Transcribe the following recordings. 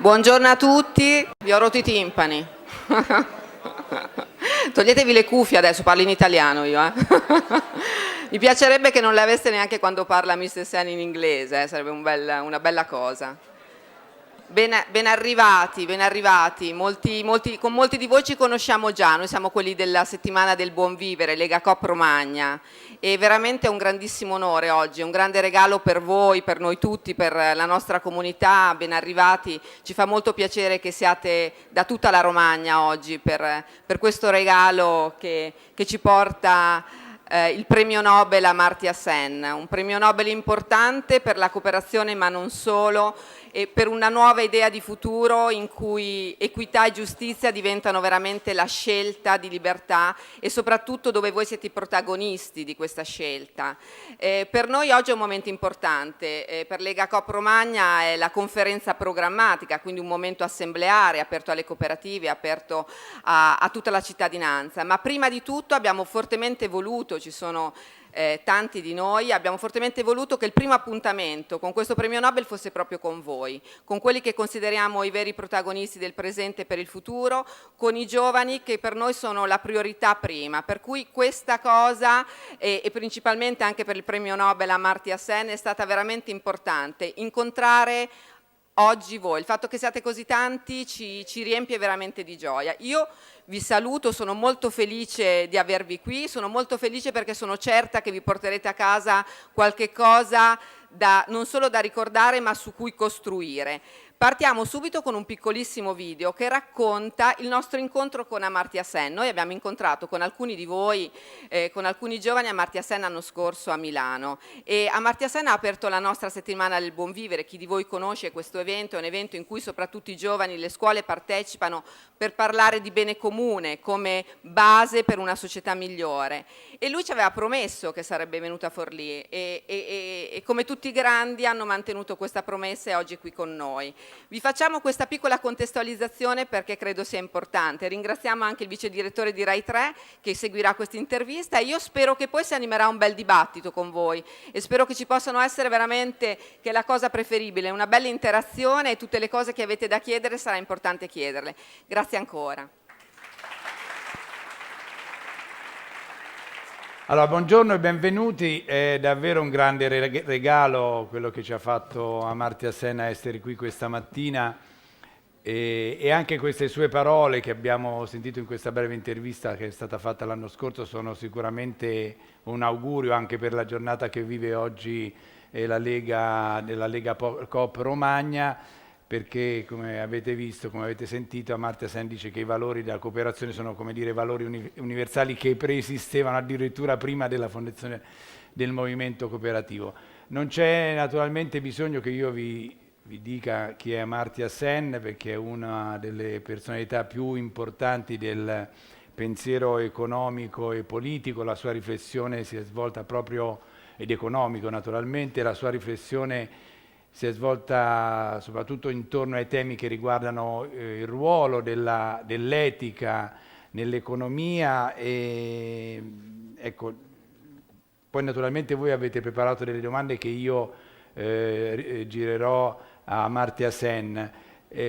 Buongiorno a tutti, vi ho rotto i timpani. Toglietevi le cuffie adesso, parlo in italiano io. Mi piacerebbe che non le aveste neanche quando parla Mr. Sen in inglese, sarebbe una bella cosa. Ben arrivati. Con molti di voi ci conosciamo già, noi siamo quelli della settimana del buon vivere, Legacoop Romagna, e veramente è un grandissimo onore oggi, è un grande regalo per voi, per noi tutti, per la nostra comunità. Ben arrivati, ci fa molto piacere che siate da tutta la Romagna oggi per questo regalo che ci porta il premio Nobel Amartya Sen, un premio Nobel importante per la cooperazione ma non solo, e per una nuova idea di futuro in cui equità e giustizia diventano veramente la scelta di libertà e soprattutto dove voi siete i protagonisti di questa scelta. Per noi oggi è un momento importante, per Legacoop Romagna è la conferenza programmatica, quindi un momento assembleare aperto alle cooperative, aperto a tutta la cittadinanza, ma prima di tutto abbiamo fortemente voluto, ci sono tanti di noi, abbiamo fortemente voluto che il primo appuntamento con questo premio Nobel fosse proprio con voi, con quelli che consideriamo i veri protagonisti del presente per il futuro, con i giovani che per noi sono la priorità prima, per cui questa cosa e principalmente anche per il premio Nobel Amartya Sen è stata veramente importante, incontrare oggi voi, il fatto che siate così tanti ci riempie veramente di gioia. Io vi saluto, sono molto felice di avervi qui, sono molto felice perché sono certa che vi porterete a casa qualche cosa non solo da ricordare ma su cui costruire. Partiamo subito con un piccolissimo video che racconta il nostro incontro con Amartya Sen. Noi abbiamo incontrato con alcuni di voi, con alcuni giovani, Amartya Sen l'anno scorso a Milano, e Amartya Sen ha aperto la nostra settimana del buon vivere. Chi di voi conosce questo evento? È un evento in cui soprattutto i giovani, le scuole partecipano per parlare di bene comune come base per una società migliore. E lui ci aveva promesso che sarebbe venuto a Forlì e come tutti i grandi hanno mantenuto questa promessa e oggi è qui con noi. Vi facciamo questa piccola contestualizzazione perché credo sia importante. Ringraziamo anche il vice direttore di Rai 3 che seguirà questa intervista e io spero che poi si animerà un bel dibattito con voi e spero che ci possano essere veramente, che è la cosa preferibile, una bella interazione, e tutte le cose che avete da chiedere sarà importante chiederle. Grazie ancora. Allora, buongiorno e benvenuti, è davvero un grande regalo quello che ci ha fatto Amartya Sen a essere qui questa mattina e anche queste sue parole che abbiamo sentito in questa breve intervista che è stata fatta l'anno scorso sono sicuramente un augurio anche per la giornata che vive oggi la Lega della Legacoop Romagna, perché come avete visto, come avete sentito, Amartya Sen dice che i valori della cooperazione sono, come dire, valori universali che preesistevano addirittura prima della fondazione del movimento cooperativo. Non c'è naturalmente bisogno che io vi dica chi è Amartya Sen, perché è una delle personalità più importanti del pensiero economico e politico. La sua riflessione si è svolta proprio, ed economico naturalmente, la sua riflessione si è svolta soprattutto intorno ai temi che riguardano il ruolo dell'etica nell'economia e ecco, poi naturalmente voi avete preparato delle domande che io girerò a Amartya Sen,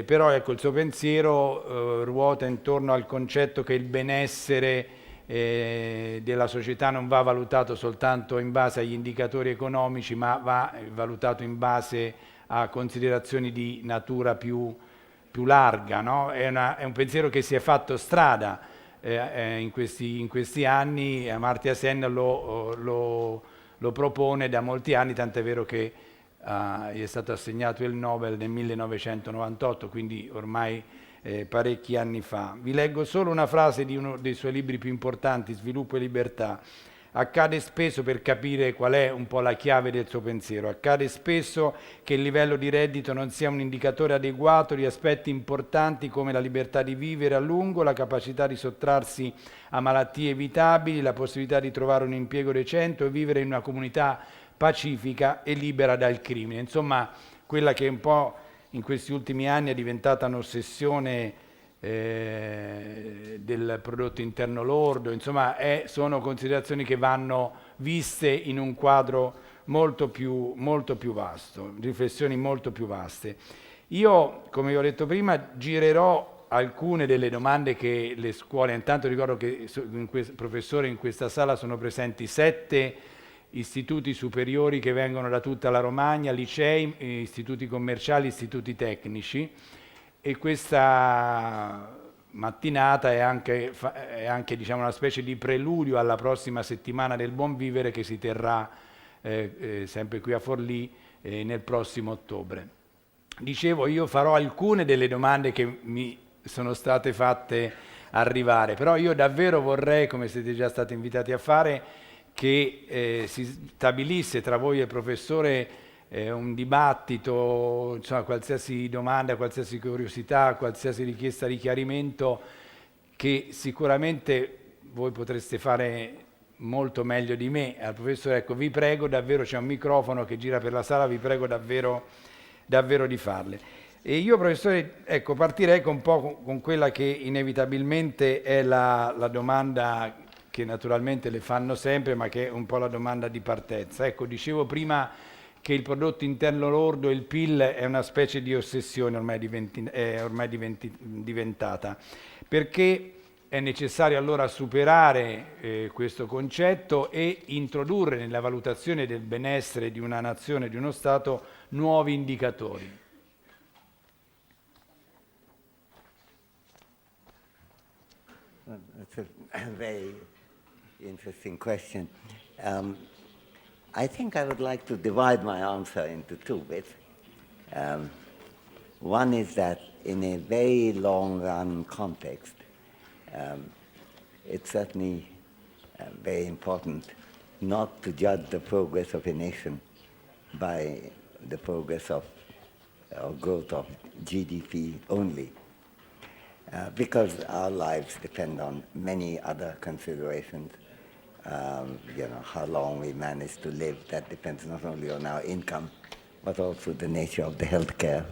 però ecco, il suo pensiero ruota intorno al concetto che il benessere della società non va valutato soltanto in base agli indicatori economici, ma va valutato in base a considerazioni di natura più larga, no? È un pensiero che si è fatto strada in questi anni. Amartya Sen lo propone da molti anni, tant'è vero che gli è stato assegnato il Nobel nel 1998, quindi ormai parecchi anni fa. Vi leggo solo una frase di uno dei suoi libri più importanti, Sviluppo e Libertà. Accade spesso, per capire qual è un po' la chiave del suo pensiero, accade spesso che il livello di reddito non sia un indicatore adeguato di aspetti importanti come la libertà di vivere a lungo, la capacità di sottrarsi a malattie evitabili, la possibilità di trovare un impiego decente o vivere in una comunità pacifica e libera dal crimine. Insomma, quella che un po' in questi ultimi anni è diventata un'ossessione del prodotto interno lordo, insomma sono considerazioni che vanno viste in un quadro molto più vasto, riflessioni molto più vaste. Io, come vi ho detto prima, girerò alcune delle domande che le scuole, intanto ricordo che professore, in questa sala sono presenti 7 istituti superiori che vengono da tutta la Romagna, licei, istituti commerciali, istituti tecnici, e questa mattinata è anche diciamo, una specie di preludio alla prossima settimana del buon vivere che si terrà sempre qui a Forlì nel prossimo ottobre. Dicevo, io farò alcune delle domande che mi sono state fatte arrivare, però io davvero vorrei, come siete già stati invitati a fare, che si stabilisse tra voi e il professore un dibattito, insomma, qualsiasi domanda, qualsiasi curiosità, qualsiasi richiesta di chiarimento, che sicuramente voi potreste fare molto meglio di me. Al professore, ecco, vi prego davvero, c'è un microfono che gira per la sala, vi prego davvero di farle. E io, professore, ecco, partirei un po' con quella che inevitabilmente è la domanda che naturalmente le fanno sempre, ma che è un po' la domanda di partenza. Ecco, dicevo prima che il prodotto interno lordo, il PIL, è una specie di ossessione diventata. Perché è necessario allora superare questo concetto e introdurre nella valutazione del benessere di una nazione, di uno Stato, nuovi indicatori. That's a very interesting question. I think I would like to divide my answer into two bits. One is that in a very long-run context, it's certainly very important not to judge the progress of a nation by the progress of or growth of GDP only, because our lives depend on many other considerations. How long we manage to live, that depends not only on our income, but also the nature of the healthcare.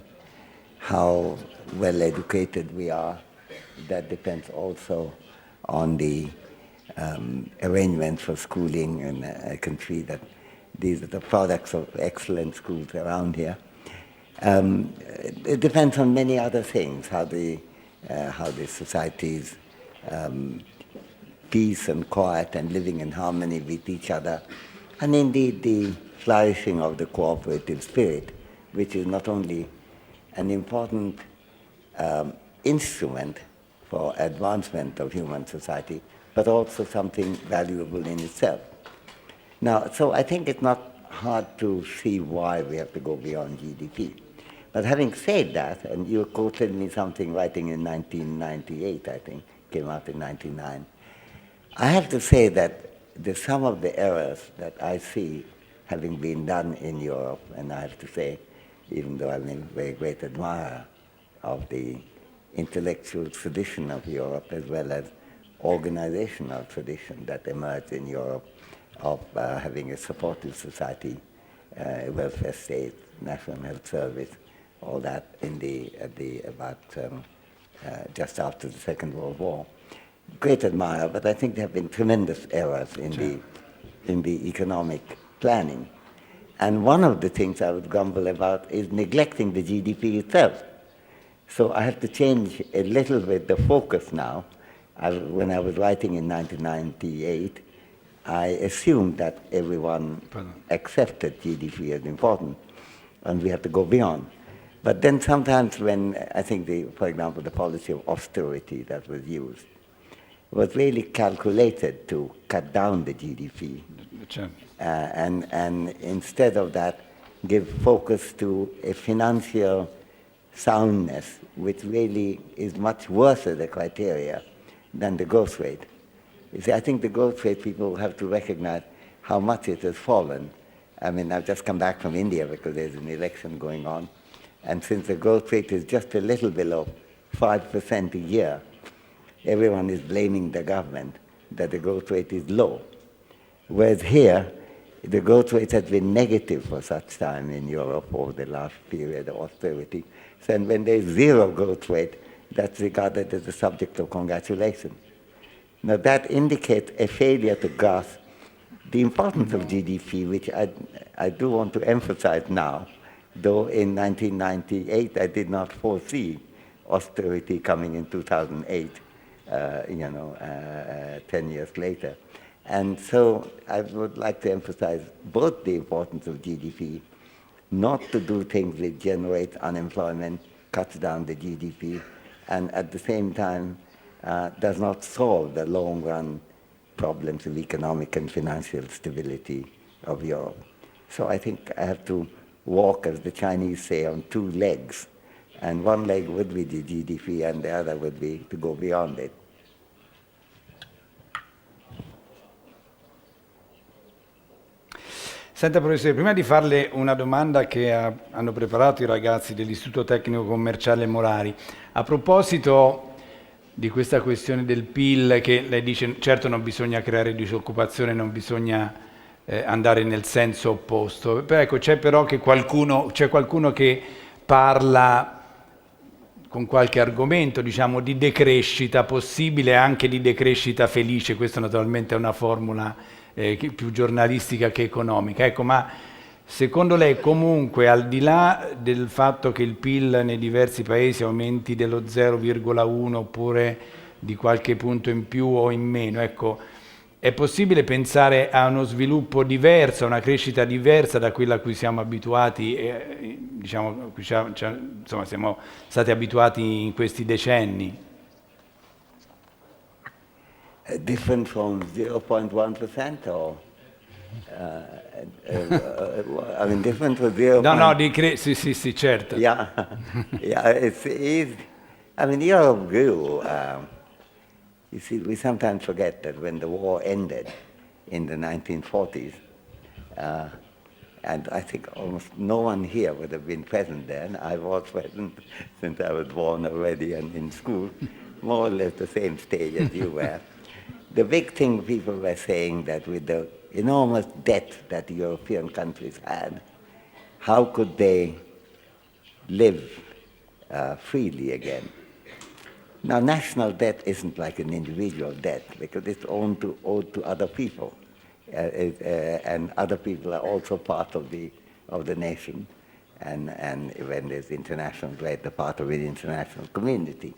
How well educated we are, that depends also on the arrangements for schooling, and I can see that these are the products of excellent schools around here. It depends on many other things, how the society's peace and quiet and living in harmony with each other, and indeed the flourishing of the cooperative spirit, which is not only an important instrument for advancement of human society, but also something valuable in itself. Now, so I think it's not hard to see why we have to go beyond GDP. But having said that, and you quoted me something writing in 1998, I think, came out in 99, I have to say that some of the errors that I see having been done in Europe, and I have to say, even though I'm a very great admirer of the intellectual tradition of Europe as well as organizational tradition that emerged in Europe of having a supportive society, welfare state, national health service, all that just after the Second World War. Great admirer, but I think there have been tremendous errors in the economic planning. And one of the things I would grumble about is neglecting the GDP itself. So I have to change a little bit the focus now. When I was writing in 1998, I assumed that everyone accepted GDP as important, and we have to go beyond. But then sometimes when I think, for example, the policy of austerity that was used was really calculated to cut down the GDP, and instead of that, give focus to a financial soundness, which really is much worse as a criteria than the growth rate. You see, I think the growth rate, people have to recognize how much it has fallen. I mean, I've just come back from India because there's an election going on, and since the growth rate is just a little below 5% a year, everyone is blaming the government that the growth rate is low. Whereas here, the growth rate has been negative for such time in Europe over the last period of austerity. So when there is zero growth rate, that's regarded as a subject of congratulation. Now that indicates a failure to grasp the importance of GDP, which I do want to emphasize now, though in 1998 I did not foresee austerity coming in 2008, 10 years later. And so I would like to emphasize both the importance of GDP, not to do things that generate unemployment, cuts down the GDP, and at the same time does not solve the long-run problems of economic and financial stability of Europe. So I think I have to walk, as the Chinese say, on two legs. And one leg would be the GDP, and the other would be to go beyond it. Senta professore, prima di farle una domanda che hanno preparato i ragazzi dell'Istituto Tecnico Commerciale Morari, a proposito di questa questione del PIL, che lei dice certo non bisogna creare disoccupazione, non bisogna andare nel senso opposto, però ecco, c'è qualcuno che parla con qualche argomento, diciamo, di decrescita possibile, anche di decrescita felice. Questa naturalmente è una formula più giornalistica che economica. Ecco, ma secondo lei comunque, al di là del fatto che il PIL nei diversi paesi aumenti dello 0,1 oppure di qualche punto in più o in meno, ecco, è possibile pensare a uno sviluppo diverso, a una crescita diversa da quella a cui siamo abituati, diciamo, insomma, siamo stati abituati in questi decenni? Different from 0.1% or I mean different from 0. No, sì, certo. Yeah, yeah, it's easy. I mean, Europe grew. You see, we sometimes forget that when the war ended in the 1940s, and I think almost no one here would have been present then. I was present since I was born already and in school, more or less the same stage as you were. The big thing people were saying that with the enormous debt that the European countries had, how could they live freely again? Now, national debt isn't like an individual debt because it's owed to other people, and other people are also part of the nation, and when there's international debt, they're part of an international community.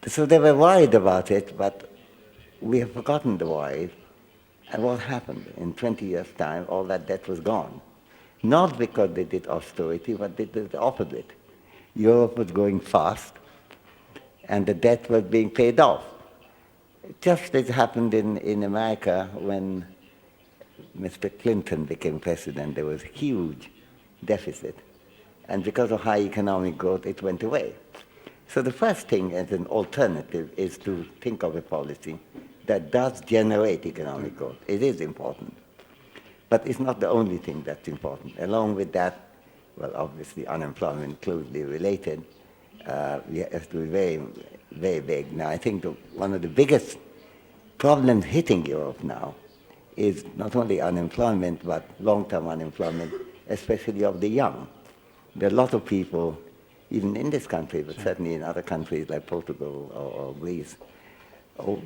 So they were worried about it, but we have forgotten the worries. And what happened? In 20 years' time, all that debt was gone. Not because they did austerity, but they did the opposite. Europe was going fast, and the debt was being paid off. Just as happened in America when Mr. Clinton became president, there was a huge deficit. And because of high economic growth, it went away. So the first thing as an alternative is to think of a policy that does generate economic growth. It is important. But it's not the only thing that's important. Along with that, well, obviously unemployment closely related, we have to be very, very big. Now, I think one of the biggest problems hitting Europe now is not only unemployment, but long-term unemployment, especially of the young. There are a lot of people, even in this country, but certainly in other countries like Portugal or Greece,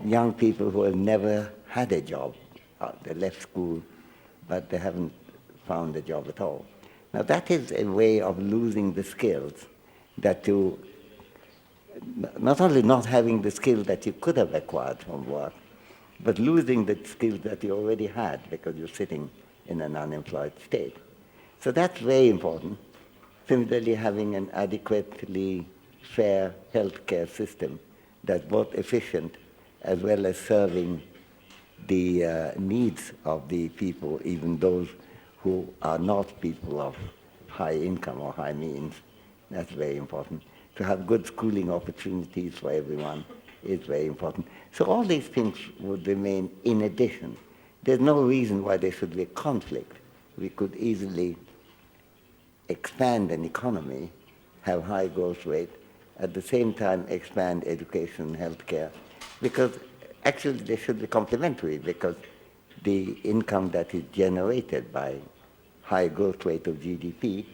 young people who have never had a job. They left school, but they haven't found a job at all. Now that is a way of losing the skills that you, not only not having the skills that you could have acquired from work, but losing the skills that you already had because you're sitting in an unemployed state. So that's very important. Similarly, having an adequately fair healthcare system that's both efficient as well as serving the needs of the people, even those who are not people of high income or high means. That's very important. To have good schooling opportunities for everyone is very important. So all these things would remain in addition. There's no reason why there should be a conflict. We could easily expand an economy, have high growth rate, at the same time expand education and healthcare, because actually they should be complementary, because the income that is generated by high growth rate of GDP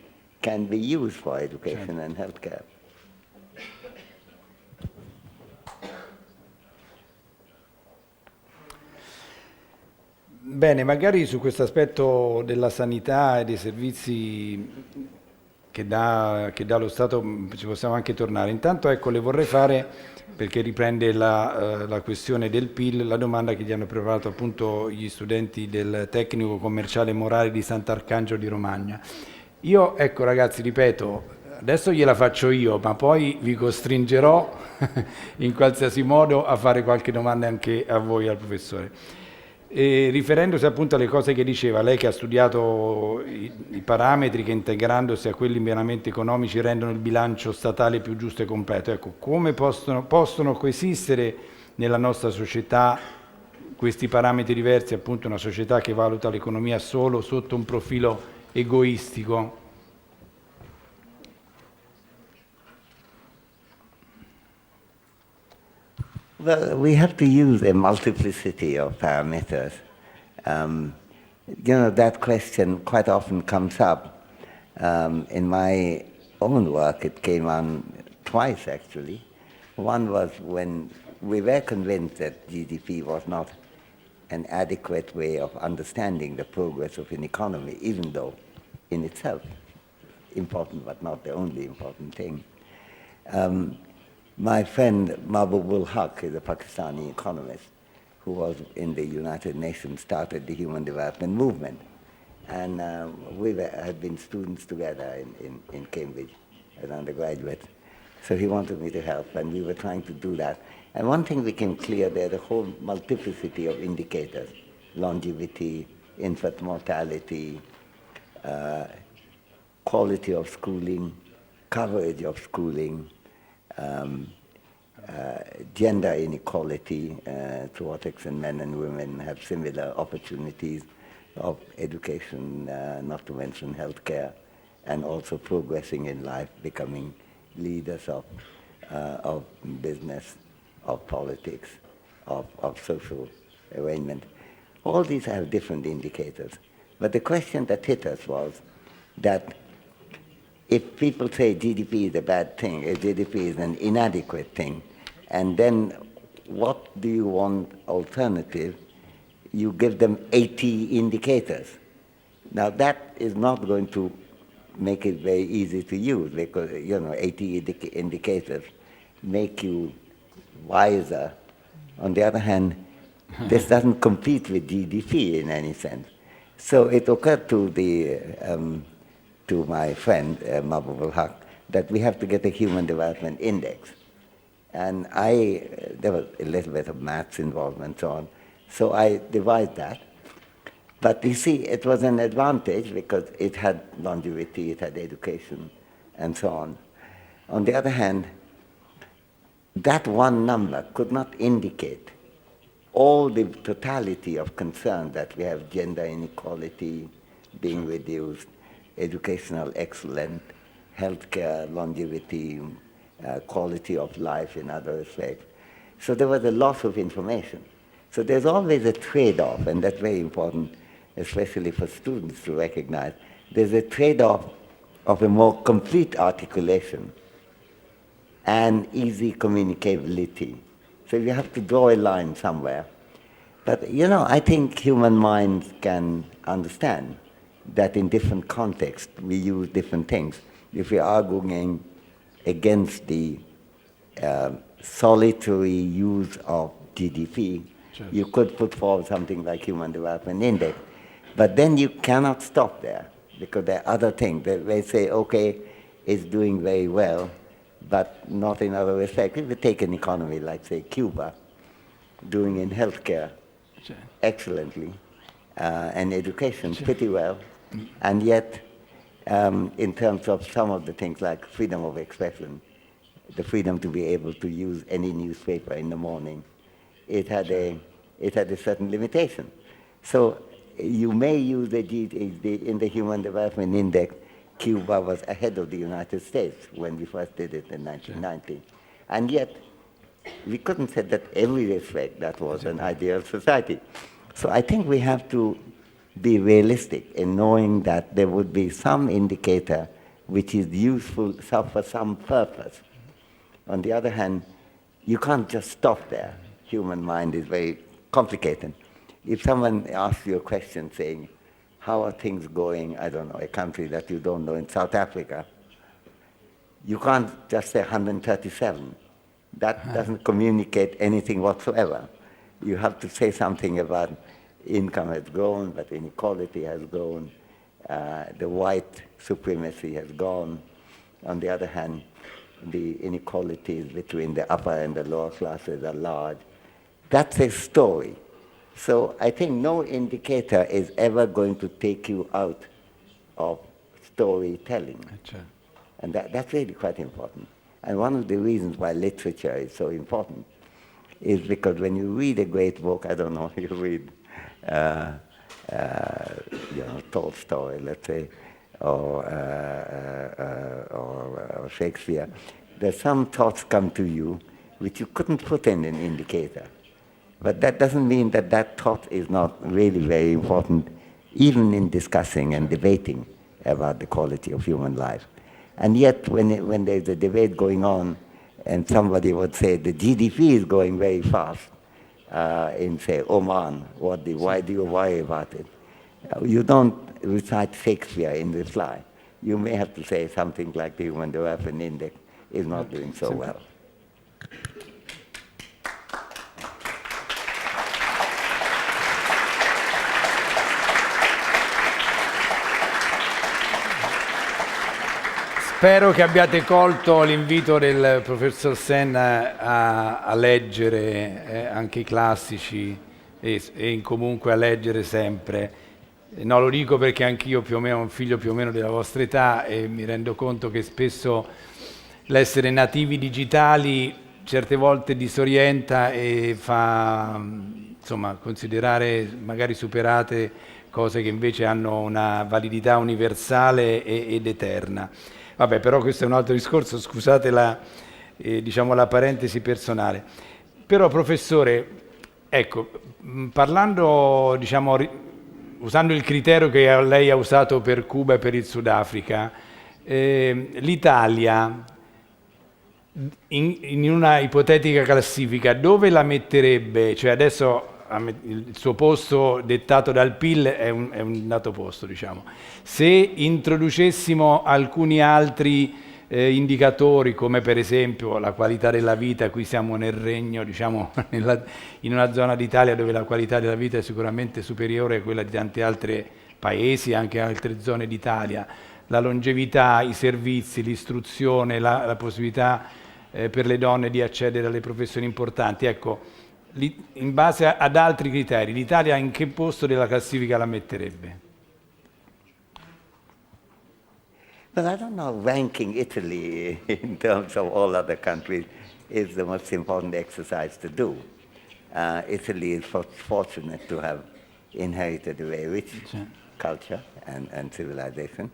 can be used for education and healthcare. Bene, magari su questo aspetto della sanità e dei servizi che dà lo Stato ci possiamo anche tornare. Intanto ecco, le vorrei fare, perché riprende la questione del PIL, la domanda che gli hanno preparato appunto gli studenti del tecnico commerciale morale di Sant'Arcangelo di Romagna. Io, ecco ragazzi, ripeto, adesso gliela faccio io, ma poi vi costringerò in qualsiasi modo a fare qualche domanda anche a voi, al professore. E riferendosi appunto alle cose che diceva, lei che ha studiato i parametri che integrandosi a quelli meramente economici rendono il bilancio statale più giusto e completo, ecco, come possono coesistere nella nostra società questi parametri diversi, appunto una società che valuta l'economia solo sotto un profilo egoistico? Well, we have to use a multiplicity of parameters. Um, that question quite often comes up. In my own work, it came on twice, actually. One was when we were convinced that GDP was not an adequate way of understanding the progress of an economy, even though in itself important, but not the only important thing. My friend Mahbubul Haq is a Pakistani economist who was in the United Nations, started the Human Development Movement. And had been students together in Cambridge as undergraduates. So he wanted me to help, and we were trying to do that. And one thing became clear, there's a whole multiplicity of indicators: longevity, infant mortality, quality of schooling, coverage of schooling, gender inequality, to what extent men and women have similar opportunities of education, not to mention healthcare, and also progressing in life, becoming leaders of business, of politics, of social arrangement. All these have different indicators. But the question that hit us was that if people say GDP is a bad thing, GDP is an inadequate thing, and then what do you want alternative? You give them 80 indicators. Now that is not going to make it very easy to use, because 80 indicators make you wiser. On the other hand, this doesn't compete with GDP in any sense. So it occurred to my friend Mahbubul Haq that we have to get a human development index. And there was a little bit of maths involved and so on. So I devised that. But you see, it was an advantage because it had longevity, it had education, and so on. On the other hand, that one number could not indicate all the totality of concern that we have: gender inequality being reduced, educational excellence, healthcare, longevity, quality of life in other respects. So there was a loss of information. So there's always a trade-off, and that's very important, especially for students to recognize. There's a trade-off of a more complete articulation and easy communicability. So you have to draw a line somewhere. But I think human minds can understand that in different contexts we use different things. If we're arguing against the solitary use of GDP, sure, you could put forward something like Human Development Index. But then you cannot stop there, because there are other things. They say, okay, it's doing very well, but not in other respects. If you take an economy like, say, Cuba, doing in healthcare sure, excellently, and education sure, pretty well, and yet in terms of some of the things like freedom of expression, the freedom to be able to use any newspaper in the morning, it had a certain limitation. So you may use in the Human Development Index, Cuba was ahead of the United States when we first did it in 1990. Sure. And yet, we couldn't say that every respect that was an ideal society. So I think we have to be realistic in knowing that there would be some indicator which is useful for some purpose. On the other hand, you can't just stop there. Human mind is very complicated. If someone asks you a question saying, how are things going, I don't know, a country that you don't know in South Africa, you can't just say 137. That doesn't communicate anything whatsoever. You have to say something about income has grown, but inequality has grown, the white supremacy has gone. On the other hand, the inequalities between the upper and the lower classes are large. That's a story. So I think no indicator is ever going to take you out of storytelling. And that's really quite important. And one of the reasons why literature is so important is because when you read a great book, I don't know, you read Tolstoy, let's say, or Shakespeare, there's some thoughts come to you which you couldn't put in an indicator. But that doesn't mean that that thought is not really very important, even in discussing and debating about the quality of human life. And yet, when there's a debate going on, and somebody would say the GDP is going very fast in, say, Oman, why do you worry about it? You don't recite Shakespeare in reply. You may have to say something like the Human Development Index is not doing so well. Spero che abbiate colto l'invito del professor Sen a leggere anche i classici e comunque a leggere sempre. No, lo dico perché anch'io più o meno ho un figlio più o meno della vostra età e mi rendo conto che spesso l'essere nativi digitali certe volte disorienta e fa insomma considerare magari superate cose che invece hanno una validità universale ed eterna. Vabbè, però questo è un altro discorso, scusate diciamo la parentesi personale. Però professore, ecco, parlando, diciamo, usando il criterio che lei ha usato per Cuba e per il Sudafrica, l'Italia in una ipotetica classifica dove la metterebbe? Cioè adesso il suo posto dettato dal PIL è un dato posto, diciamo. Se introducessimo alcuni altri indicatori, come per esempio la qualità della vita, qui siamo nel regno, diciamo, in una zona d'Italia dove la qualità della vita è sicuramente superiore a quella di tanti altri paesi, anche altre zone d'Italia, la longevità, i servizi, l'istruzione, la possibilità per le donne di accedere alle professioni importanti, ecco, in base ad altri criteri, l'Italia in che posto della classifica la metterebbe? But I don't know, ranking Italy in terms of all other countries is the most important exercise to do. Italy is fortunate to have inherited a very rich culture and civilization.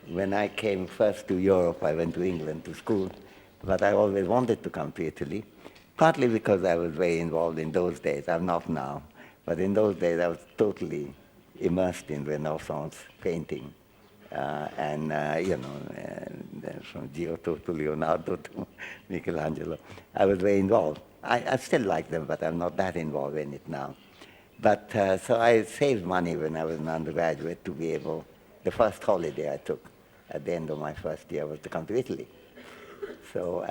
When I came first to Europe, I went to England to school, but I always wanted to come to Italy. Partly because I was very involved in those days. I'm not now, but in those days I was totally immersed in Renaissance painting. From Giotto to Leonardo to Michelangelo, I was very involved. I still like them, but I'm not that involved in it now. But so I saved money when I was an undergraduate to be able, the first holiday I took at the end of my first year was to come to Italy. So,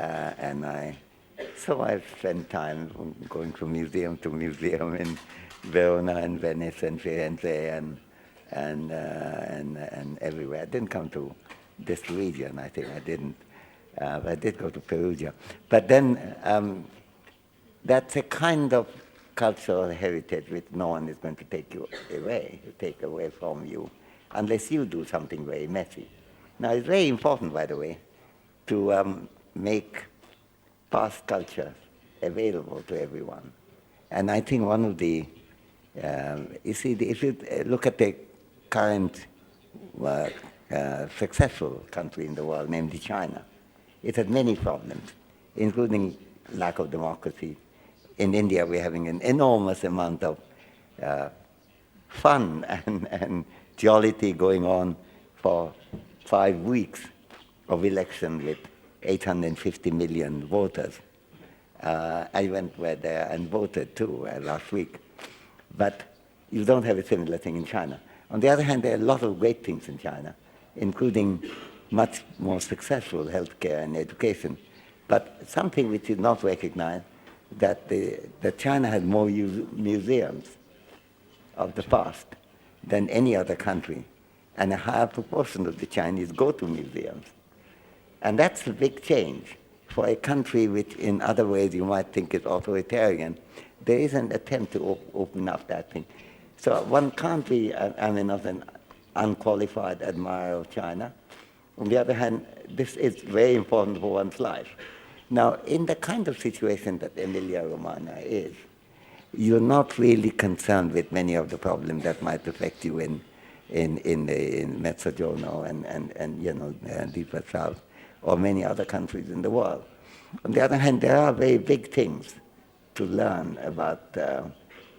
So I spent time going from museum to museum in Verona and Venice and Firenze and everywhere. I didn't come to this region, I think I didn't. I did go to Perugia. But then that's a kind of cultural heritage which no one is going to take away from you, unless you do something very messy. Now it's very important, by the way, to make past culture available to everyone. And I think one of the, you see, if you look at the current successful country in the world, namely China, it has many problems, including lack of democracy. In India, we're having an enormous amount of fun and jollity going on for 5 weeks of election with 850 million voters. I went there and voted too last week. but you don't have a similar thing in China. On the other hand, there are a lot of great things in China, including much more successful healthcare and education. But something which is not recognized, that China has more museums of the past than any other country, and a higher proportion of the Chinese go to museums. And that's a big change. For a country which in other ways you might think is authoritarian, there is an attempt to open up that thing. So one can't be, not an unqualified admirer of China. On the other hand, this is very important for one's life. Now, in the kind of situation that Emilia-Romagna is, you're not really concerned with many of the problems that might affect you in Mezzogiorno and deeper south, or many other countries in the world. On the other hand, there are very big things to learn about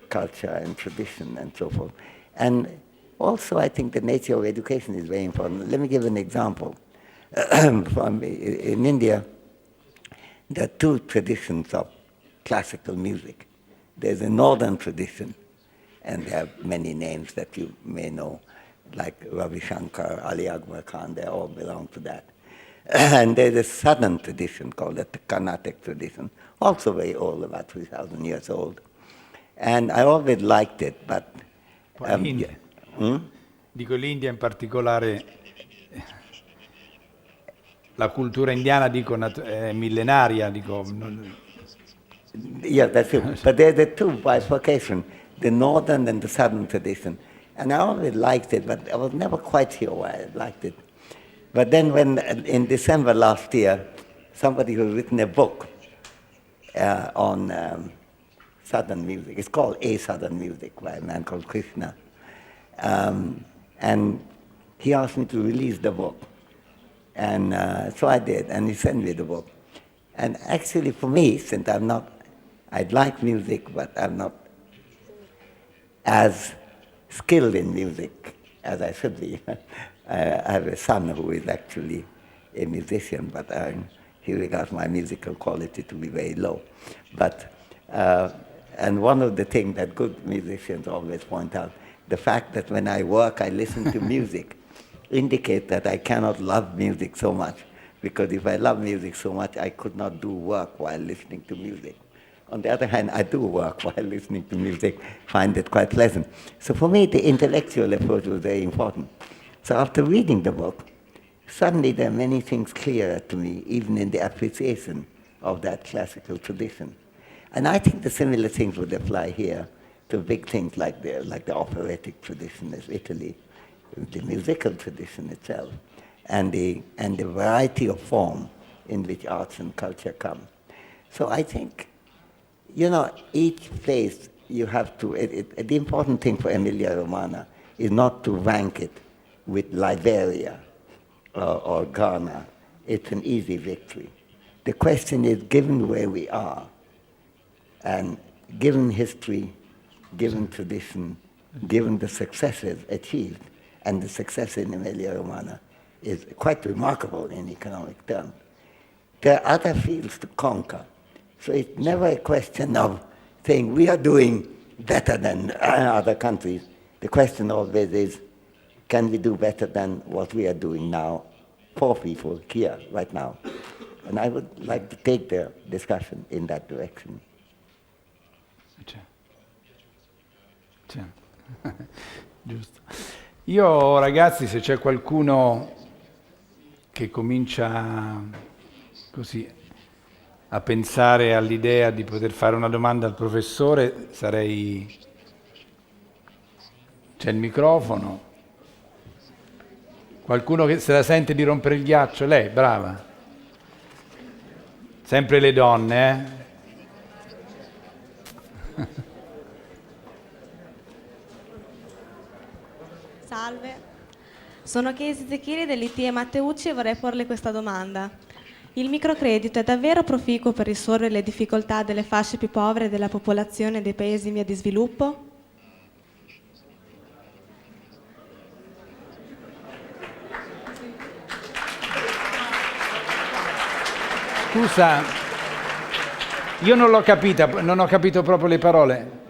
culture and tradition and so forth. And also, I think the nature of education is very important. Let me give an example. In India, there are two traditions of classical music. There's a northern tradition, and there are many names that you may know, like Ravi Shankar, Ali Akbar Khan, they all belong to that. And there's a southern tradition called the Carnatic tradition, also very old, about 3,000 years old. And I always liked it, but... Dico l'India in particolare, la cultura indiana dico è millenaria, dico... Yeah, that's it. But there's the two bifurcation, the northern and the southern tradition. And I always liked it, but I was never quite sure why I liked it. But then when, in December last year, somebody who written a book on Southern music, it's called A Southern Music by a man called Krishna. And he asked me to release the book. And so I did, and he sent me the book. And actually for me, since I like music, but I'm not as skilled in music as I should be. I have a son who is actually a musician, but he regards my musical quality to be very low. But, and one of the things that good musicians always point out, the fact that when I work, I listen to music, indicates that I cannot love music so much, because if I love music so much, I could not do work while listening to music. On the other hand, I do work while listening to music, find it quite pleasant. So for me, the intellectual approach was very important. So after reading the book, suddenly there are many things clearer to me, even in the appreciation of that classical tradition. And I think the similar things would apply here to big things like the operatic tradition of Italy, the musical tradition itself, and the variety of form in which arts and culture come. So I think, each place you have to, the important thing for Emilia-Romagna is not to rank it with Liberia or Ghana. It's an easy victory. The question is, given where we are, and given history, given tradition, given the successes achieved, and the success in Emilia-Romagna is quite remarkable in economic terms, there are other fields to conquer. So it's never a question of saying we are doing better than other countries. The question always is, can we do better than what we are doing now for people here, right now? And I would like to take the discussion in that direction. Giusto. Io, ragazzi, se c'è qualcuno che comincia così a pensare all'idea di poter fare una domanda al professore, sarei... C'è il microfono. Qualcuno che se la sente di rompere il ghiaccio? Lei, brava. Sempre le donne, Salve, sono Casey Zecchini dell'IT Matteucci e vorrei porle questa domanda. Il microcredito è davvero proficuo per risolvere le difficoltà delle fasce più povere della popolazione dei paesi in via di sviluppo? Scusa, io non l'ho capita, non ho capito proprio le parole.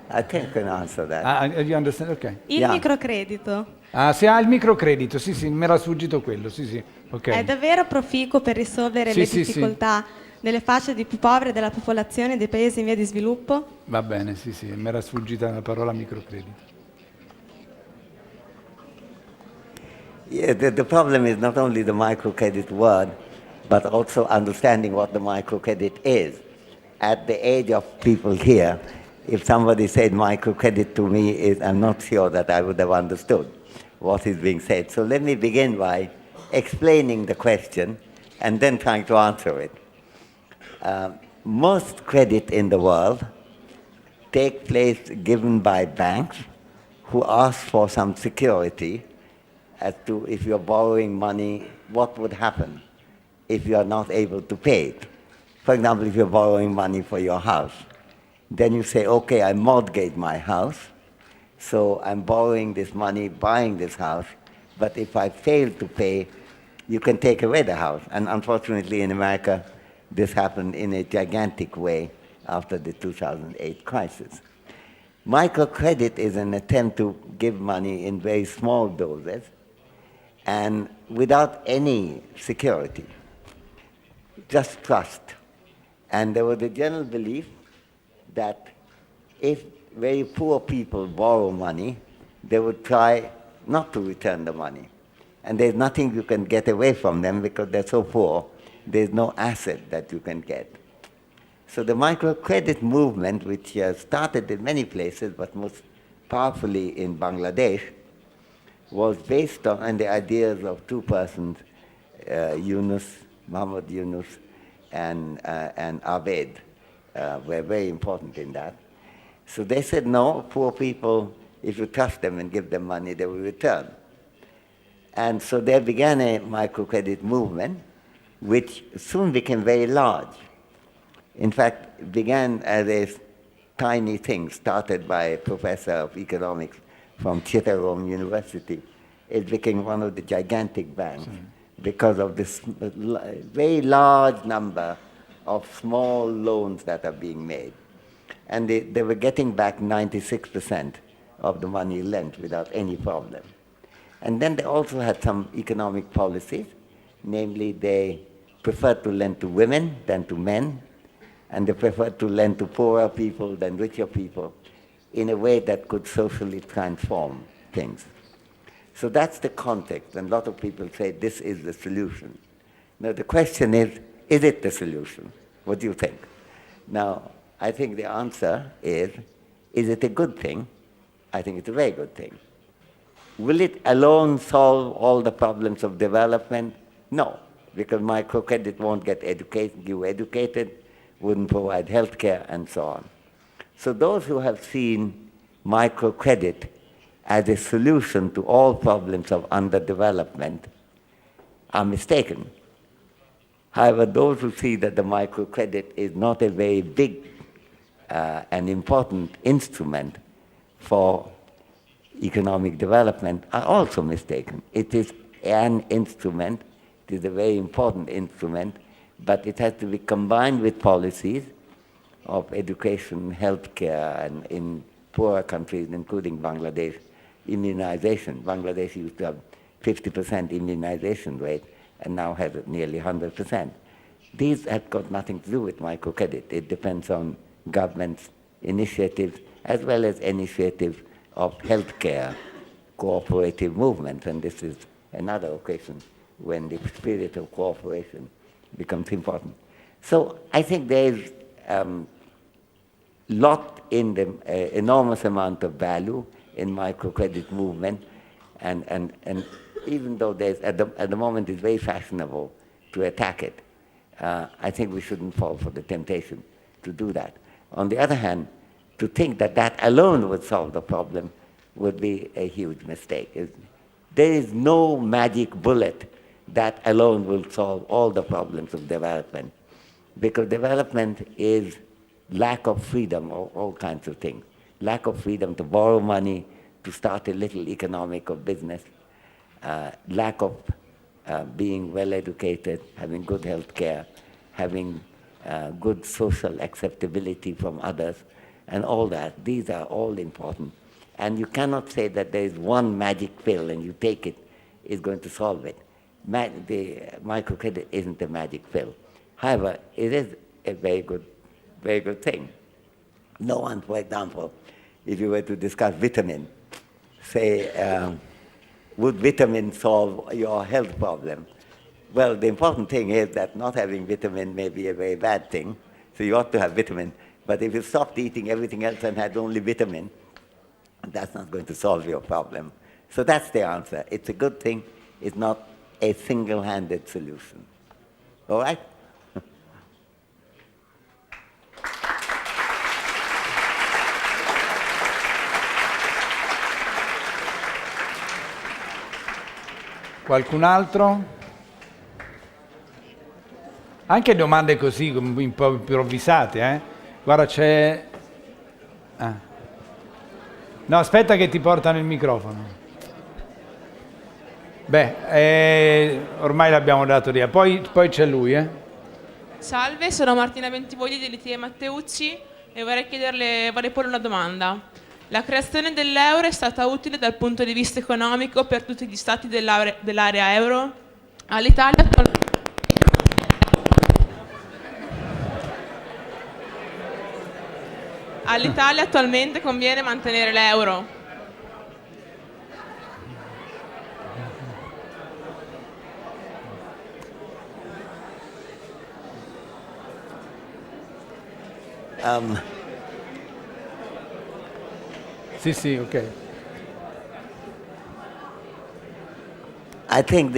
I think I can answer that. You understand? Ok. Il Yeah. microcredito Ah, se ha il microcredito, sì, mi era sfuggito quello, sì, ok. è davvero proficuo per risolvere Sì, le sì, difficoltà delle fasce di più povere della popolazione dei paesi in via di sviluppo? Va bene, sì, mi era sfuggita la parola microcredito. Yeah, the problem is not only the microcredit word, but also understanding what the microcredit is. At the age of people here, if somebody said microcredit to me, I'm not sure that I would have understood what is being said. So let me begin by explaining the question and then trying to answer it. Most credit in the world take place given by banks who ask for some security as to if you're borrowing money, what would happen if you are not able to pay it. For example, if you're borrowing money for your house, then you say, okay, I mortgage my house, so I'm borrowing this money, buying this house, but if I fail to pay, you can take away the house. And unfortunately in America, this happened in a gigantic way after the 2008 crisis. Microcredit is an attempt to give money in very small doses and without any security, just trust. And there was a general belief that if very poor people borrow money, they would try not to return the money. And there's nothing you can get away from them because they're so poor, there's no asset that you can get. So the microcredit movement, which started in many places, but most powerfully in Bangladesh, was based on the ideas of two persons, Muhammad Yunus and Abed, were very important in that. So they said, no, poor people, if you trust them and give them money, they will return. And so there began a microcredit movement, which soon became very large. In fact, it began as a tiny thing started by a professor of economics from Chittagong University. It became one of the gigantic banks because of this very large number of small loans that are being made. And they were getting back 96% of the money lent without any problem. And then they also had some economic policies, namely they preferred to lend to women than to men, and they preferred to lend to poorer people than richer people in a way that could socially transform things. So that's the context, and a lot of people say this is the solution. Now the question is it the solution? What do you think? Now, I think the answer is it a good thing? I think it's a very good thing. Will it alone solve all the problems of development? No, because microcredit won't get you educated, wouldn't provide health care, and so on. So those who have seen microcredit as a solution to all problems of underdevelopment are mistaken. However, those who see that the microcredit is not a very big and important instrument for economic development are also mistaken. It is an instrument, it is a very important instrument, but it has to be combined with policies of education, healthcare, and in poorer countries, including Bangladesh, immunization. Bangladesh used to have 50% immunization rate and now has nearly 100%. These have got nothing to do with microcredit. It depends on government's initiatives as well as initiatives of healthcare cooperative movements, and this is another occasion when the spirit of cooperation becomes important. So I think there is lot in the enormous amount of value in microcredit movement, and even though there's at the moment it's very fashionable to attack it, I think we shouldn't fall for the temptation to do that. On the other hand, to think that that alone would solve the problem would be a huge mistake. There is no magic bullet that alone will solve all the problems of development, because development is lack of freedom of all kinds of things. Lack of freedom to borrow money, to start a little economic or business, lack of being well educated, having good health care, having good social acceptability from others, and all that. These are all important. And you cannot say that there is one magic pill and you take it is going to solve it. The microcredit isn't a magic pill. However, it is a very good thing. No one, for example, if you were to discuss vitamin, say, would vitamin solve your health problem? Well, the important thing is that not having vitamin may be a very bad thing, so you ought to have vitamin. But if you stopped eating everything else and had only vitamin, that's not going to solve your problem. So that's the answer. It's a good thing. It's not a single-handed solution. All right? Qualcun altro? Anche domande così, un po' improvvisate, eh? Guarda, c'è... Ah. No, aspetta che ti portano il microfono. Beh, ormai l'abbiamo dato via. Poi c'è lui, eh? Salve, sono Martina Bentivogli dell'ITE Matteucci e vorrei porre una domanda. La creazione dell'euro è stata utile dal punto di vista economico per tutti gli stati dell'area euro? All'Italia attualmente conviene mantenere l'euro? Sì, ok. I think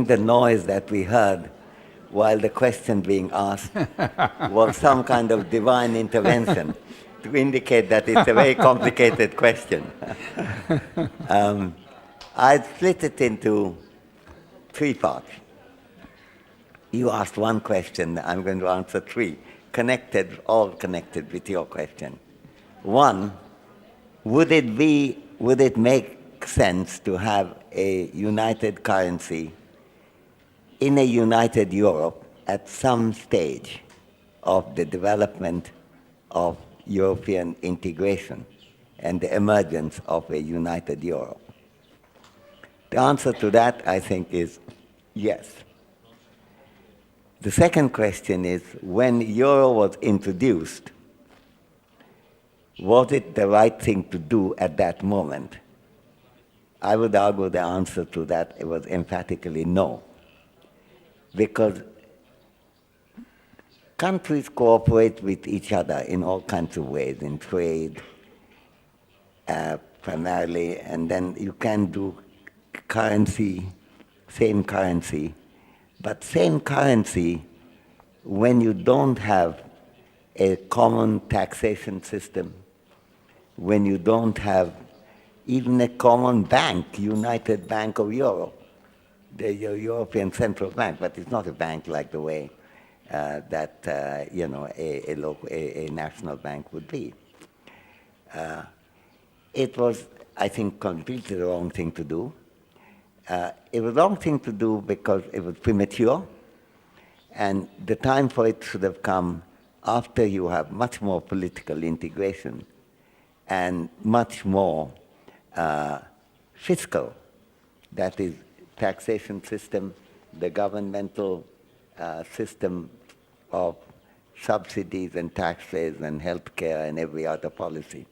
the noise that we heard while the question being asked was some kind of divine intervention to indicate that it's a very complicated question. I'd split it into three parts. You asked one question, I'm going to answer three, all connected with your question. One, would it make sense to have a united currency in a united Europe at some stage of the development of European integration and the emergence of a united Europe? The answer to that, I think, is yes. The second question is, when euro was introduced, was it the right thing to do at that moment? I would argue the answer to that was emphatically no. Because countries cooperate with each other in all kinds of ways, in trade primarily, and then you can do same currency. But same currency, when you don't have a common taxation system, when you don't have even a common bank, United Bank of Europe, the European Central Bank, but it's not a bank like the way that a national bank would be. It was, I think, completely the wrong thing to do. It was the wrong thing to do because it was premature, and the time for it should have come after you have much more political integration and much more fiscal, that is, taxation system, the governmental system of subsidies and taxes and healthcare and every other policy.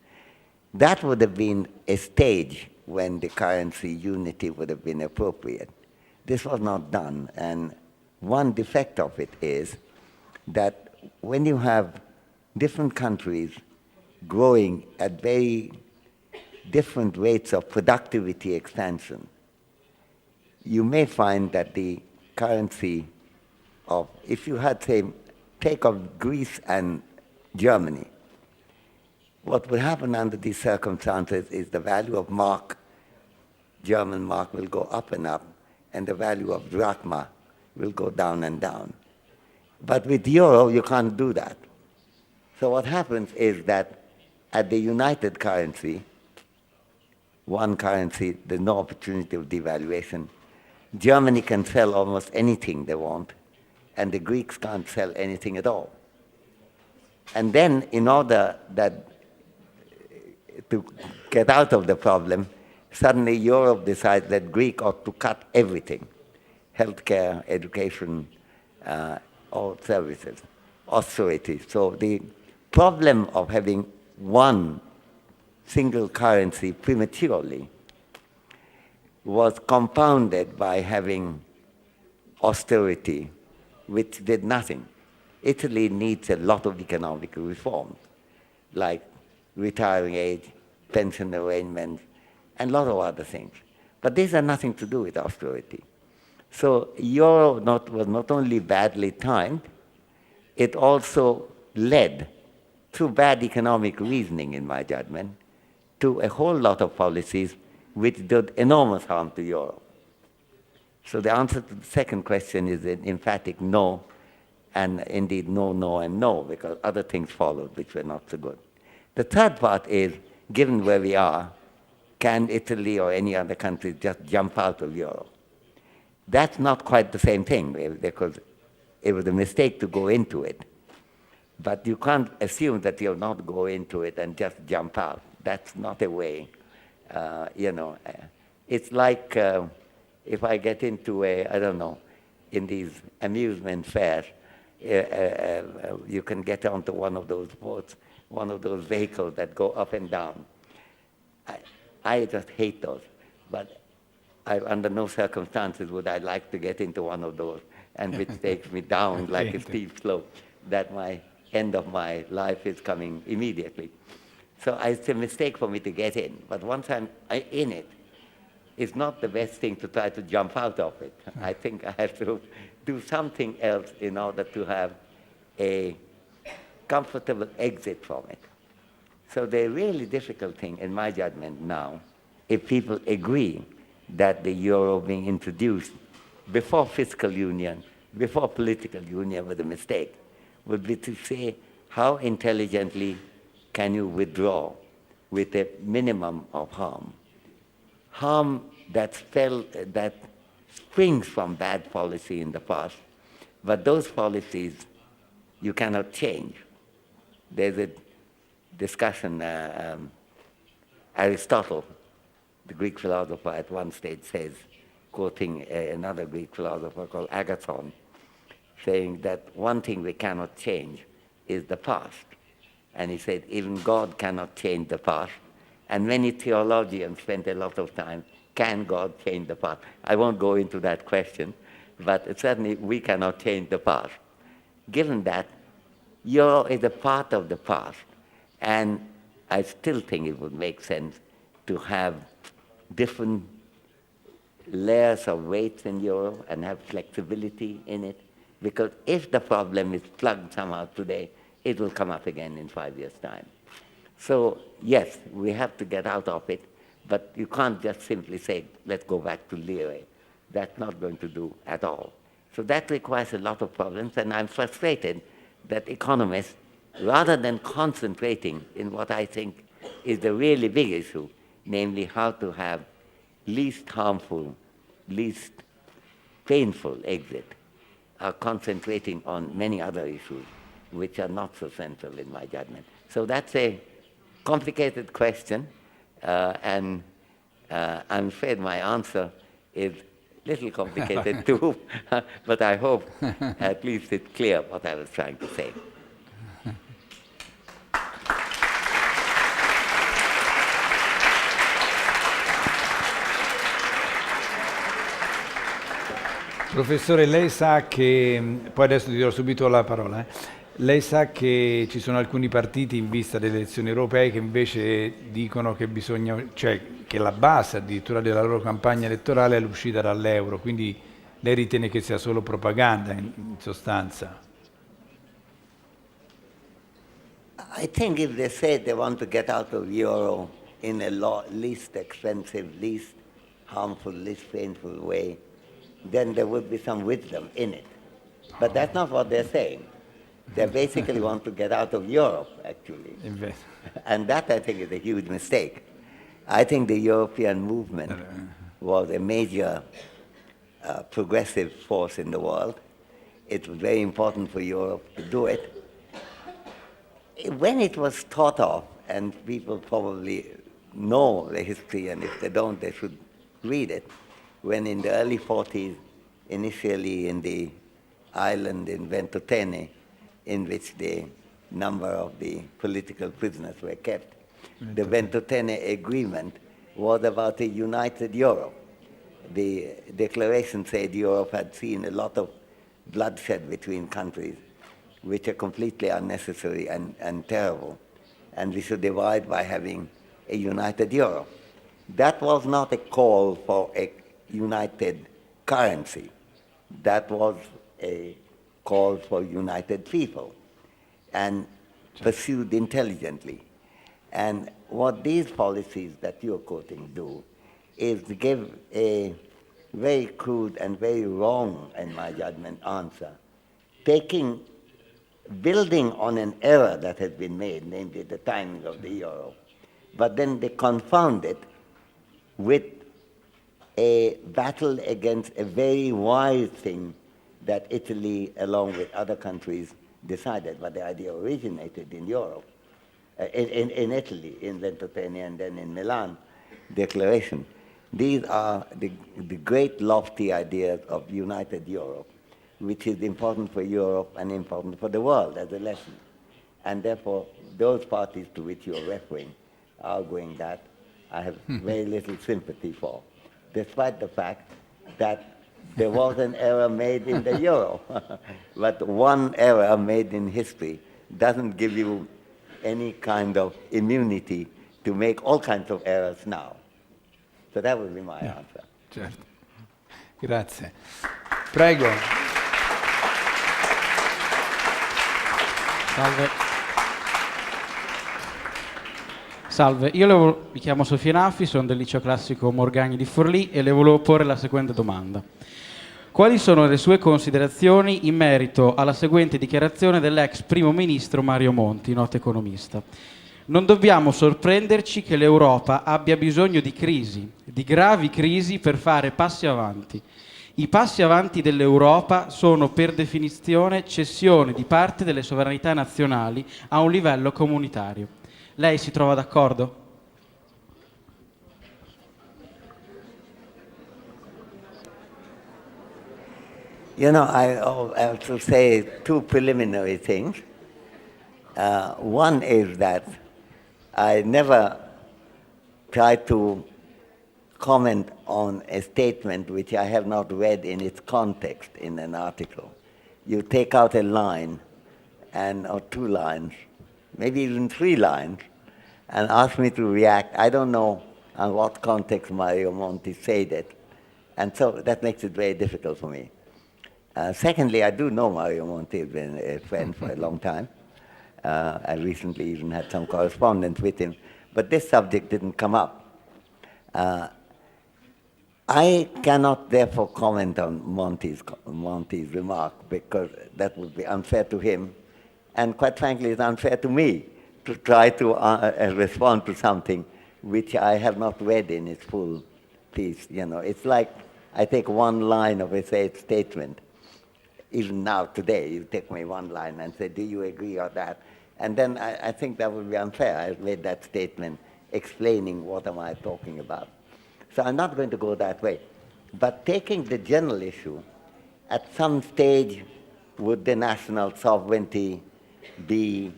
That would have been a stage when the currency unity would have been appropriate. This was not done, and one defect of it is that when you have different countries growing at very different rates of productivity expansion, you may find that the currency of, if you had, say, take of Greece and Germany, what would happen under these circumstances is the value of mark, German mark, will go up and up, and the value of drachma will go down and down. But with euro, you can't do that. So what happens is that at the united currency, one currency, there's no opportunity of devaluation. Germany can sell almost anything they want, and the Greeks can't sell anything at all. And then in order to get out of the problem, suddenly Europe decides that Greece ought to cut everything, healthcare, education, all services, austerity. So the problem of having one single currency prematurely was compounded by having austerity, which did nothing. Italy needs a lot of economic reforms, like retiring age, pension arrangements, and a lot of other things. But these have nothing to do with austerity. So euro was not only badly timed, it also led, through bad economic reasoning, in my judgment, to a whole lot of policies which did enormous harm to Europe. So the answer to the second question is an emphatic no, and indeed no, no, and no, because other things followed which were not so good. The third part is, given where we are, can Italy or any other country just jump out of Europe? That's not quite the same thing, because it was a mistake to go into it. But you can't assume that you'll not go into it and just jump out. That's not a way, It's like if I get into in these amusement fairs, you can get onto one of those boats, one of those vehicles that go up and down. I just hate those, but under no circumstances would I like to get into one of those, and which takes me down like a steep slope, that my end of my life is coming immediately. So it's a mistake for me to get in, but once I'm in it, it's not the best thing to try to jump out of it. I think I have to do something else in order to have a comfortable exit from it. So the really difficult thing, in my judgment now, if people agree that the euro being introduced before fiscal union, before political union was a mistake, would be to say how intelligently can you withdraw with a minimum of harm. Harm that springs from bad policy in the past, but those policies you cannot change. There's a discussion, Aristotle, the Greek philosopher, at one stage says, quoting another Greek philosopher called Agathon, saying that one thing we cannot change is the past. And he said, even God cannot change the past. And many theologians spent a lot of time, can God change the past? I won't go into that question, but certainly we cannot change the past. Given that, euro is a part of the past, and I still think it would make sense to have different layers of weights in euro and have flexibility in it, because if the problem is plugged somehow today, it will come up again in 5 years' time. So yes, we have to get out of it, but you can't just simply say, let's go back to lira. That's not going to do at all. So that requires a lot of problems, and I'm frustrated that economists, rather than concentrating in what I think is the really big issue, namely how to have least harmful, least painful exit, are concentrating on many other issues which are not so central in my judgment. So that's a complicated question, and I'm afraid my answer is a little complicated too, but I hope at least it's clear what I was trying to say. Professore, lei sa che, poi adesso ti do subito la parola, lei sa che ci sono alcuni partiti in vista delle elezioni europee che invece dicono che bisogna, cioè che la base addirittura della loro campagna elettorale è l'uscita dall'euro, quindi lei ritiene che sia solo propaganda in sostanza? I think if they say they want to get out of euro in a least expensive, least harmful, least painful way, then there would be some wisdom in it. But that's not what they're saying. They basically want to get out of Europe, actually. And that, I think, is a huge mistake. I think the European movement was a major progressive force in the world. It was very important for Europe to do it. when it was thought of, and people probably know the history, and if they don't, they should read it, when in the early 40s, initially in the island in Ventotene, in which the number of the political prisoners were kept, the Ventotene Agreement was about a united Europe. The declaration said Europe had seen a lot of bloodshed between countries, which are completely unnecessary and terrible, and we should divide by having a united Europe. That was not a call for a united currency. That was a call for united people, and pursued intelligently. And what these policies that you're quoting do is to give a very crude and very wrong, in my judgment, answer, building on an error that has been made, namely the timing of the euro, but then they confound it with a battle against a very wise thing that Italy, along with other countries, decided, but the idea originated in Europe, in Italy, in Ventotene, and then in Milan Declaration. These are the great lofty ideas of united Europe, which is important for Europe and important for the world as a lesson. And therefore, those parties to which you're referring, arguing that, I have very little sympathy for, despite the fact that there was an error made in the euro. But one error made in history doesn't give you any kind of immunity to make all kinds of errors now. So that would be my answer. Certo. Grazie. Prego. Salve. Salve, mi chiamo Sofia Naffi, sono del liceo classico Morgagni di Forlì e le volevo porre la seguente domanda. Quali sono le sue considerazioni in merito alla seguente dichiarazione dell'ex primo ministro Mario Monti, noto economista? Non dobbiamo sorprenderci che l'Europa abbia bisogno di crisi, di gravi crisi per fare passi avanti. I passi avanti dell'Europa sono per definizione cessione di parte delle sovranità nazionali a un livello comunitario. Lei si trova d'accordo? You know, I have to say two preliminary things. One is that I never try to comment on a statement which I have not read in its context in an article. You take out a line or two lines, maybe even three lines, and ask me to react. I don't know on what context Mario Monti said it, and so that makes it very difficult for me. Secondly, I do know Mario Monti, has been a friend for a long time. I recently even had some correspondence with him, but this subject didn't come up. I cannot therefore comment on Monti's remark because that would be unfair to him, and quite frankly, it's unfair to me to try to respond to something which I have not read in its full piece. You know, it's like I take one line of a statement. Even now, today, you take me one line and say, do you agree or that? And then I think that would be unfair. I read that statement explaining what am I talking about. So I'm not going to go that way. But taking the general issue, at some stage, would the national sovereignty be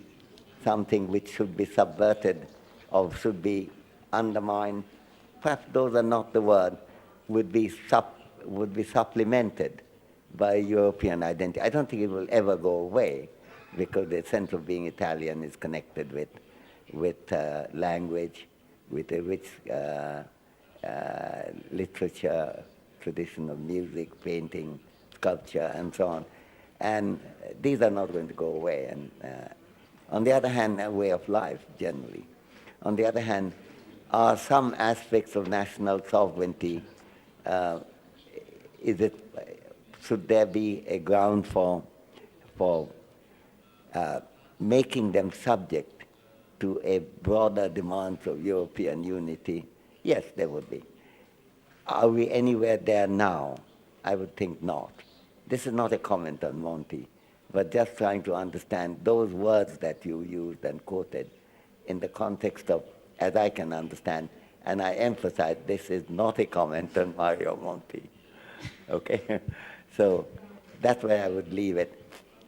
something which should be subverted or should be undermined? Perhaps those are not the words, would be supplemented by European identity. I don't think it will ever go away because the sense of being Italian is connected with language, with a rich literature, tradition of music, painting, sculpture, and so on. And these are not going to go away. And on the other hand, a way of life generally. On the other hand, are some aspects of national sovereignty, should there be a ground for making them subject to a broader demands of European unity? Yes, there would be. Are we anywhere there now? I would think not. This is not a comment on Monti, but just trying to understand those words that you used and quoted in the context of, as I can understand, and I emphasize this is not a comment on Mario Monti. Okay? So that's where I would leave it.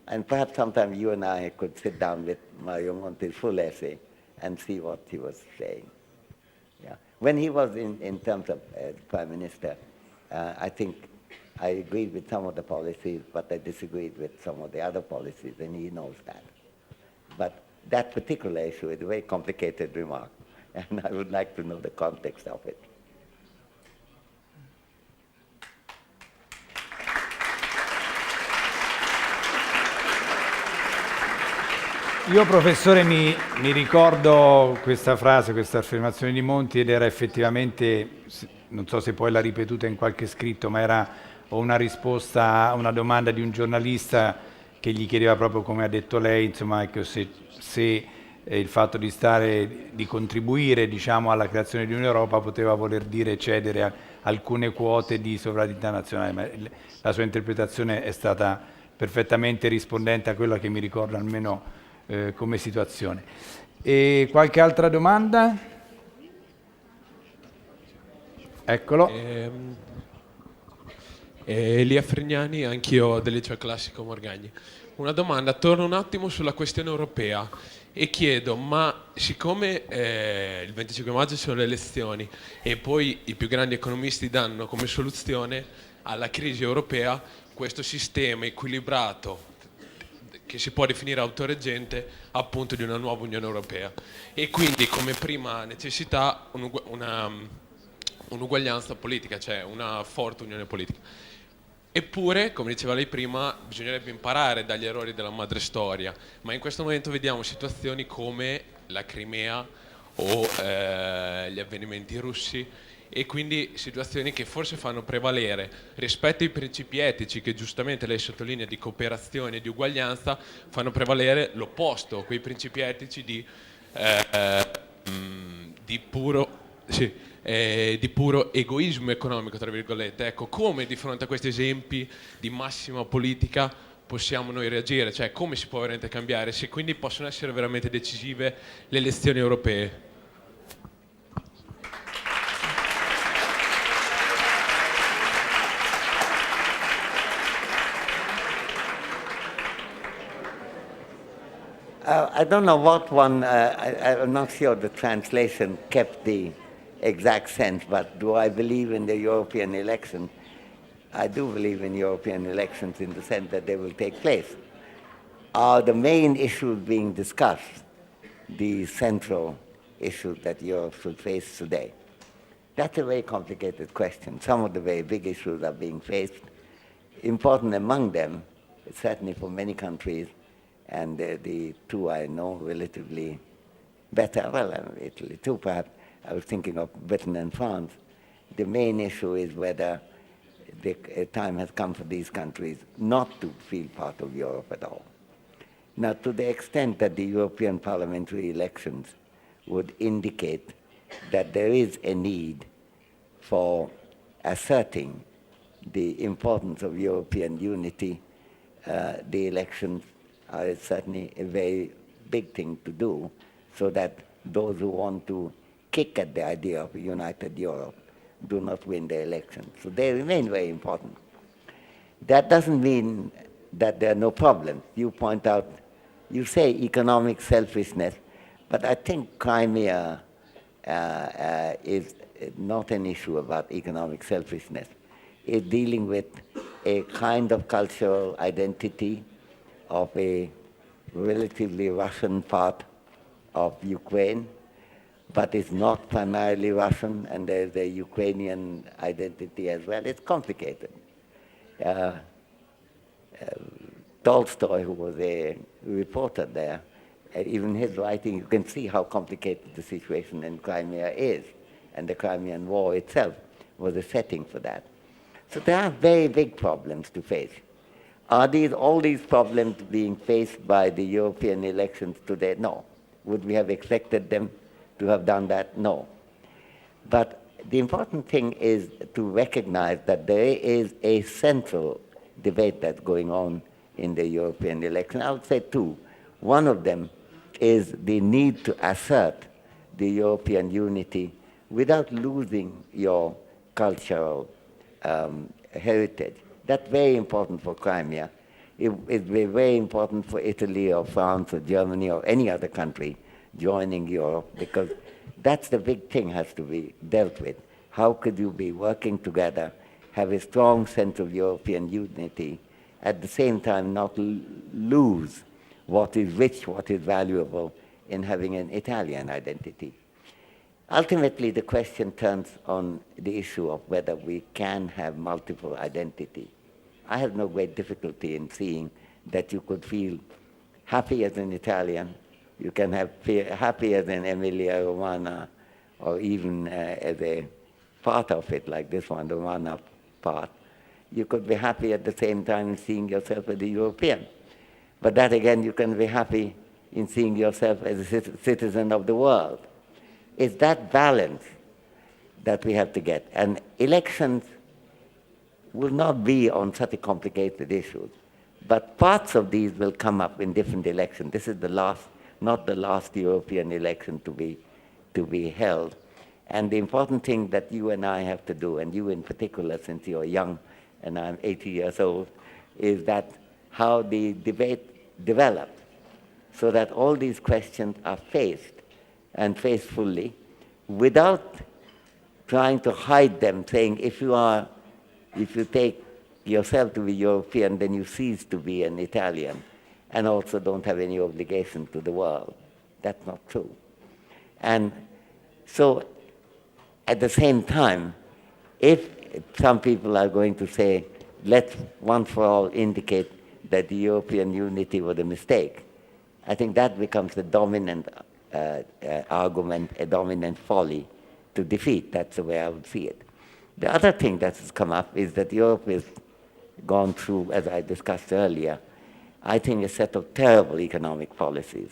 And perhaps sometime you and I could sit down with Mario Monti's full essay and see what he was saying. Yeah. When he was in terms of Prime Minister, I think I agreed with some of the policies, but I disagreed with some of the other policies, and he knows that. But that particular issue is a very complicated remark, and I would like to know the context of it. Io, professore, mi ricordo questa frase, questa affermazione di Monti, ed era effettivamente, non so se poi l'ha ripetuta in qualche scritto, ma era una risposta a una domanda di un giornalista che gli chiedeva proprio come ha detto lei, insomma, ecco, se il fatto di contribuire, diciamo, alla creazione di un'Europa poteva voler dire cedere a alcune quote di sovranità nazionale, ma la sua interpretazione è stata perfettamente rispondente a quella che mi ricordo almeno come situazione. E qualche altra domanda? Eccolo. Elia Fregnani, anch'io del liceo classico Morgagni. Una domanda, torno un attimo sulla questione europea e chiedo, ma siccome il 25 maggio sono le elezioni e poi i più grandi economisti danno come soluzione alla crisi europea questo sistema equilibrato che si può definire autoreggente appunto di una nuova Unione Europea, e quindi come prima necessità un'uguaglianza politica, cioè una forte unione politica. Eppure, come diceva lei prima, bisognerebbe imparare dagli errori della madre storia, ma in questo momento vediamo situazioni come la Crimea o gli avvenimenti russi, e quindi situazioni che forse fanno prevalere rispetto ai principi etici che giustamente lei sottolinea di cooperazione e di uguaglianza, fanno prevalere l'opposto, quei principi etici di puro egoismo economico, tra virgolette. Ecco, come di fronte a questi esempi di massima politica possiamo noi reagire? Cioè, come si può veramente cambiare? Se quindi possono essere veramente decisive le elezioni europee? I don't know what one, I'm not sure the translation kept the exact sense, but do I believe in the European election? I do believe in European elections in the sense that they will take place. Are the main issues being discussed the central issues that Europe should face today? That's a very complicated question. Some of the very big issues are being faced. Important among them, certainly for many countries, and the two I know relatively better, well, Italy too, perhaps. I was thinking of Britain and France. The main issue is whether the time has come for these countries not to feel part of Europe at all. Now, to the extent that the European parliamentary elections would indicate that there is a need for asserting the importance of European unity, the elections are certainly a very big thing to do, so that those who want to kick at the idea of a united Europe do not win the elections. So they remain very important. That doesn't mean that there are no problems. You point out, you say economic selfishness, but I think Crimea is not an issue about economic selfishness. It's dealing with a kind of cultural identity of a relatively Russian part of Ukraine, but it's not primarily Russian, and there's a Ukrainian identity as well. It's complicated. Tolstoy, who was a reporter there, even his writing, you can see how complicated the situation in Crimea is, and the Crimean War itself was a setting for that. So there are very big problems to face. Are all these problems being faced by the European elections today? No. Would we have expected them to have done that? No. But the important thing is to recognize that there is a central debate that's going on in the European election. I would say two. One of them is the need to assert the European unity without losing your cultural heritage. That's very important for Crimea. It's very important for Italy or France or Germany or any other country joining Europe, because that's the big thing has to be dealt with. How could you be working together, have a strong sense of European unity, at the same time not lose what is rich, what is valuable in having an Italian identity? Ultimately, the question turns on the issue of whether we can have multiple identity. I have no great difficulty in seeing that you could feel happy as an Italian, you can feel happy as an Emilia Romagna, or even as a part of it, like this one, the Romagna part. You could be happy at the same time in seeing yourself as a European. But that again, you can be happy in seeing yourself as a citizen of the world. It's that balance that we have to get. And elections will not be on such a complicated issue. But parts of these will come up in different elections. This is the last, not the last European election to be held. And the important thing that you and I have to do, and you in particular, since you're young and I'm 80 years old, is that how the debate develops, so that all these questions are faced, and faced fully, without trying to hide them, saying if you take yourself to be European, then you cease to be an Italian, and also don't have any obligation to the world. That's not true. And so, at the same time, if some people are going to say, let's once for all indicate that the European unity was a mistake, I think that becomes the dominant argument, a dominant folly to defeat. That's the way I would see it. The other thing that has come up is that Europe has gone through, as I discussed earlier, I think a set of terrible economic policies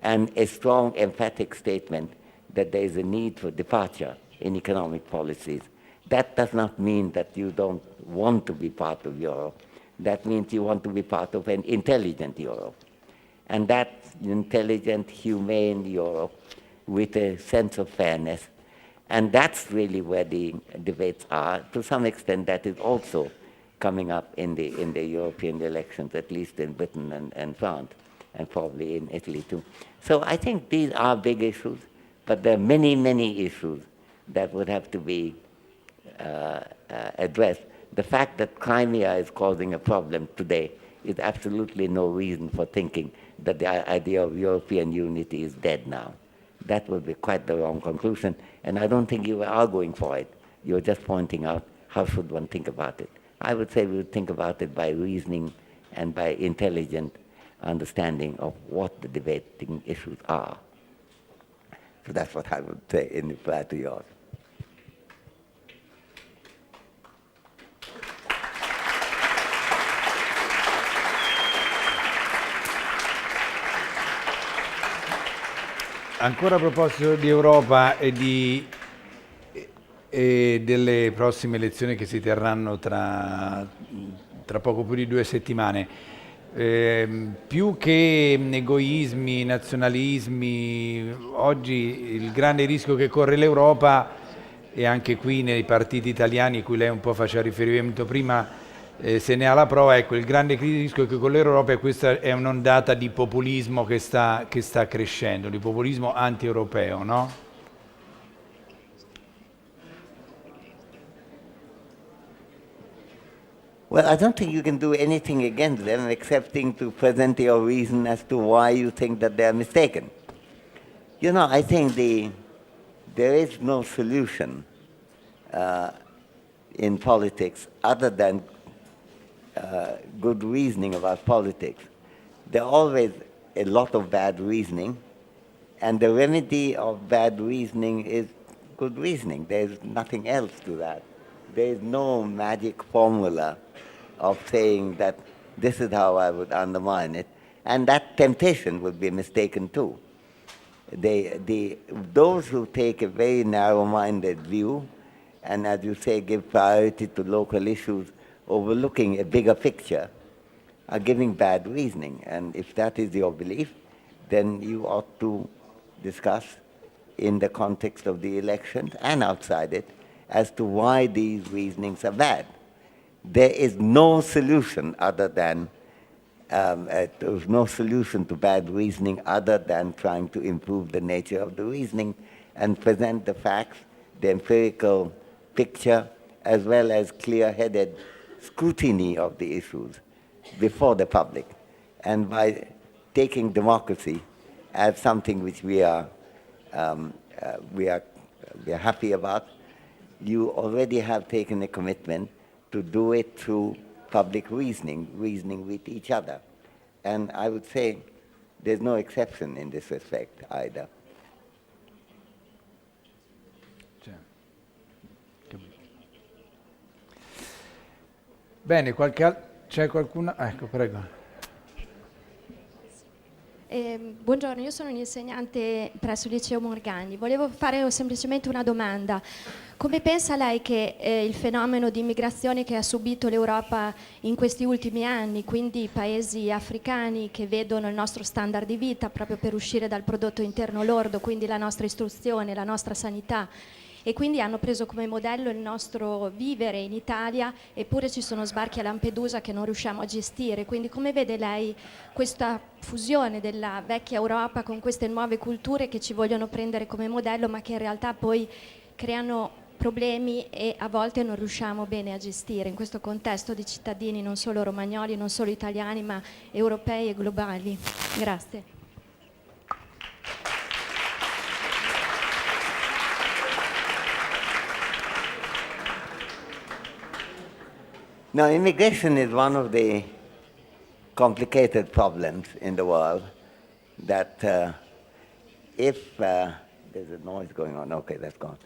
and a strong emphatic statement that there is a need for departure in economic policies. That does not mean that you don't want to be part of Europe. That means you want to be part of an intelligent Europe. And that's intelligent, humane Europe with a sense of fairness. And that's really where the debates are. To some extent, that is also coming up in the European elections, at least in Britain and France, and probably in Italy too. So I think these are big issues, but there are many, many issues that would have to be addressed. The fact that Crimea is causing a problem today is absolutely no reason for thinking that the idea of European unity is dead now. That would be quite the wrong conclusion, and I don't think you were arguing for it. You're just pointing out how should one think about it. I would say we would think about it by reasoning and by intelligent understanding of what the debating issues are. So that's what I would say in reply to yours. Ancora a proposito di Europa e delle prossime elezioni che si terranno tra poco più di 2 settimane, più che egoismi, nazionalismi, oggi il grande rischio che corre l'Europa, e anche qui nei partiti italiani a cui lei un po' faceva riferimento prima, se ne ha la prova, ecco, il grande rischio che con l'Europa è questa è un'ondata di populismo che sta crescendo, di populismo anti-europeo, no? Well, I don't think you can do anything against them excepting to present your reason as to why you think that they are mistaken. You know, I think there is no solution in politics other than good reasoning about politics. There are always a lot of bad reasoning, and the remedy of bad reasoning is good reasoning. There's nothing else to that. There is no magic formula of saying that this is how I would undermine it, and that temptation would be mistaken too. Those who take a very narrow-minded view, and as you say, give priority to local issues, overlooking a bigger picture, are giving bad reasoning. And if that is your belief, then you ought to discuss in the context of the elections and outside it as to why these reasonings are bad. There is no solution other than there's no solution to bad reasoning other than trying to improve the nature of the reasoning and present the facts, the empirical picture, as well as clear-headed scrutiny of the issues before the public. And by taking democracy as something which we are happy about, you already have taken a commitment to do it through public reasoning with each other. And I would say there's no exception in this respect either. Bene, c'è qualcuno? Ecco, prego. Buongiorno, io sono un'insegnante presso il liceo Morgagni. Volevo fare semplicemente una domanda. Come pensa lei che il fenomeno di immigrazione che ha subito l'Europa in questi ultimi anni, quindi paesi africani che vedono il nostro standard di vita proprio per uscire dal prodotto interno lordo, quindi la nostra istruzione, la nostra sanità, e quindi hanno preso come modello il nostro vivere in Italia, eppure ci sono sbarchi a Lampedusa che non riusciamo a gestire. Quindi come vede lei questa fusione della vecchia Europa con queste nuove culture che ci vogliono prendere come modello, ma che in realtà poi creano problemi e a volte non riusciamo bene a gestire in questo contesto di cittadini non solo romagnoli, non solo italiani, ma europei e globali? Grazie. Now, immigration is one of the complicated problems in the world that if there's a noise going on, okay, that's gone.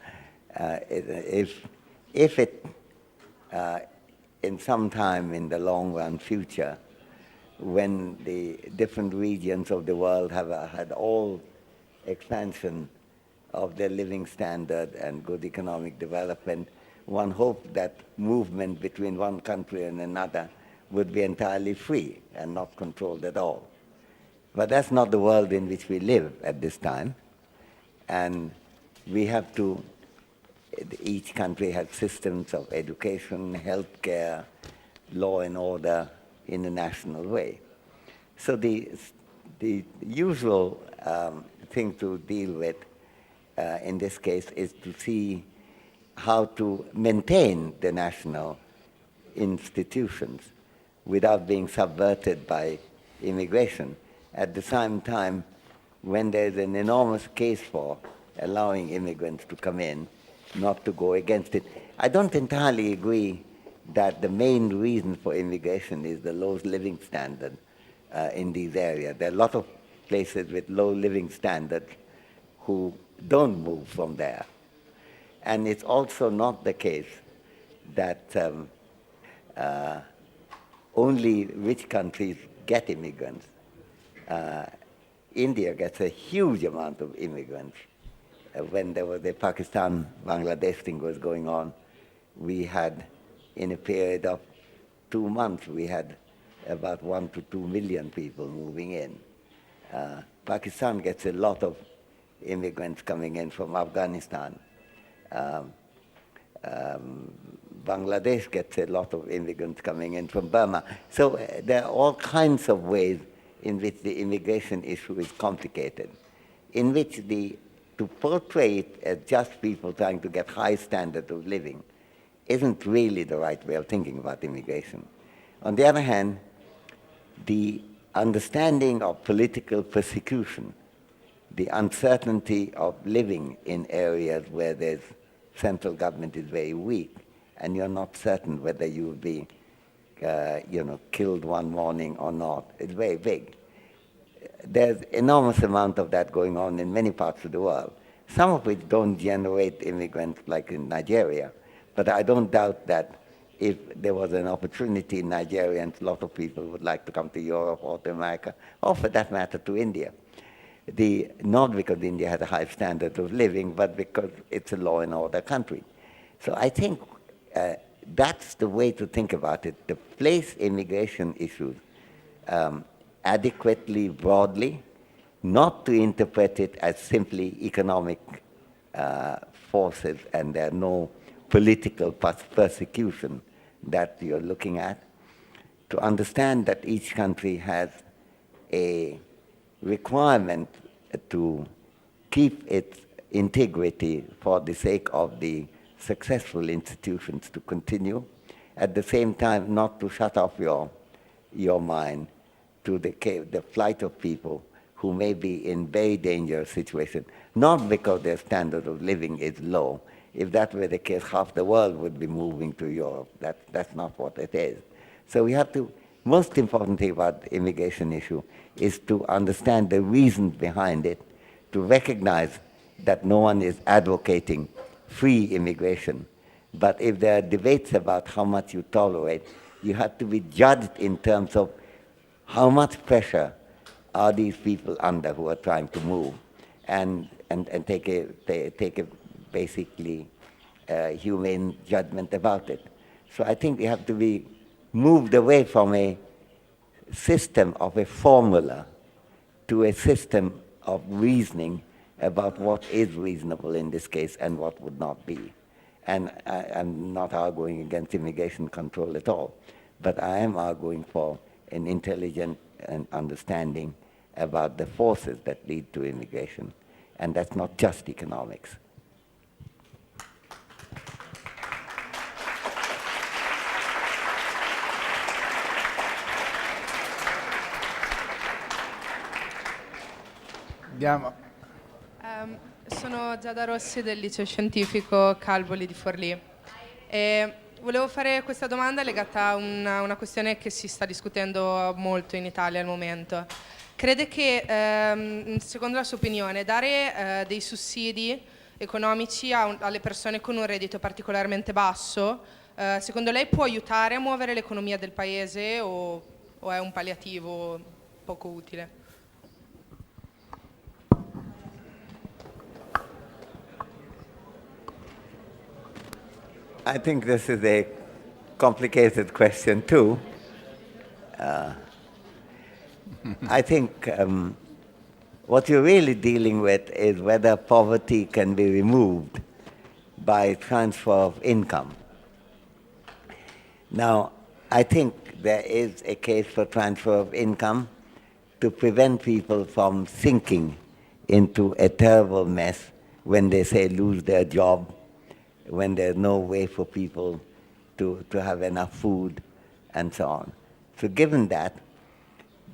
If it, in some time in the long run future, when the different regions of the world have had all expansion of their living standard and good economic development, one hoped that movement between one country and another would be entirely free and not controlled at all. But that's not the world in which we live at this time. And we have to, each country has systems of education, healthcare, law and order in a national way. So the usual thing to deal with in this case is to see how to maintain the national institutions without being subverted by immigration. At the same time, when there's an enormous case for allowing immigrants to come in, not to go against it. I don't entirely agree that the main reason for immigration is the low living standard in these areas. There are a lot of places with low living standards who don't move from there. And it's also not the case that only rich countries get immigrants. India gets a huge amount of immigrants. When there was the Pakistan-Bangladesh thing was going on, we had, in a period of 2 months, we had about 1 to 2 million people moving in. Pakistan gets a lot of immigrants coming in from Afghanistan. Bangladesh gets a lot of immigrants coming in from Burma. So there are all kinds of ways in which the immigration issue is complicated, in which to portray it as just people trying to get high standard of living isn't really the right way of thinking about immigration. On the other hand, the understanding of political persecution, the uncertainty of living in areas where there's central government is very weak, and you're not certain whether you'll be killed one morning or not, it's very big. There's enormous amount of that going on in many parts of the world, some of which don't generate immigrants like in Nigeria, but I don't doubt that if there was an opportunity in Nigeria, and a lot of people would like to come to Europe or to America, or for that matter to India. Not because India has a high standard of living, but because it's a law and order country. So I think that's the way to think about it. The place immigration issues adequately, broadly, not to interpret it as simply economic forces and there are no political persecution that you're looking at, to understand that each country has a requirement to keep its integrity for the sake of the successful institutions to continue, at the same time not to shut off your mind to the flight of people who may be in very dangerous situations, not because their standard of living is low. If that were the case, half the world would be moving to Europe. That's not what it is. So we have to, most important thing about the immigration issue is to understand the reasons behind it, to recognize that no one is advocating free immigration. But if there are debates about how much you tolerate, you have to be judged in terms of how much pressure are these people under who are trying to move, and take a basically humane judgment about it. So I think we have to be moved away from a system of a formula to a system of reasoning about what is reasonable in this case and what would not be. And I'm not arguing against immigration control at all, but I am arguing for an intelligent understanding about the forces that lead to immigration, and that's not just economics. Andiamo. Sono Giada Rossi del liceo scientifico Calvoli di Forlì. E volevo fare questa domanda legata a una questione che si sta discutendo molto in Italia al momento. Crede che, secondo la sua opinione, dare dei sussidi economici alle persone con un reddito particolarmente basso, secondo lei può aiutare a muovere l'economia del paese o è un palliativo poco utile? I think this is a complicated question too. I think what you're really dealing with is whether poverty can be removed by transfer of income. Now, I think there is a case for transfer of income to prevent people from sinking into a terrible mess when they say lose their job, when there's no way for people to have enough food, and so on. So given that,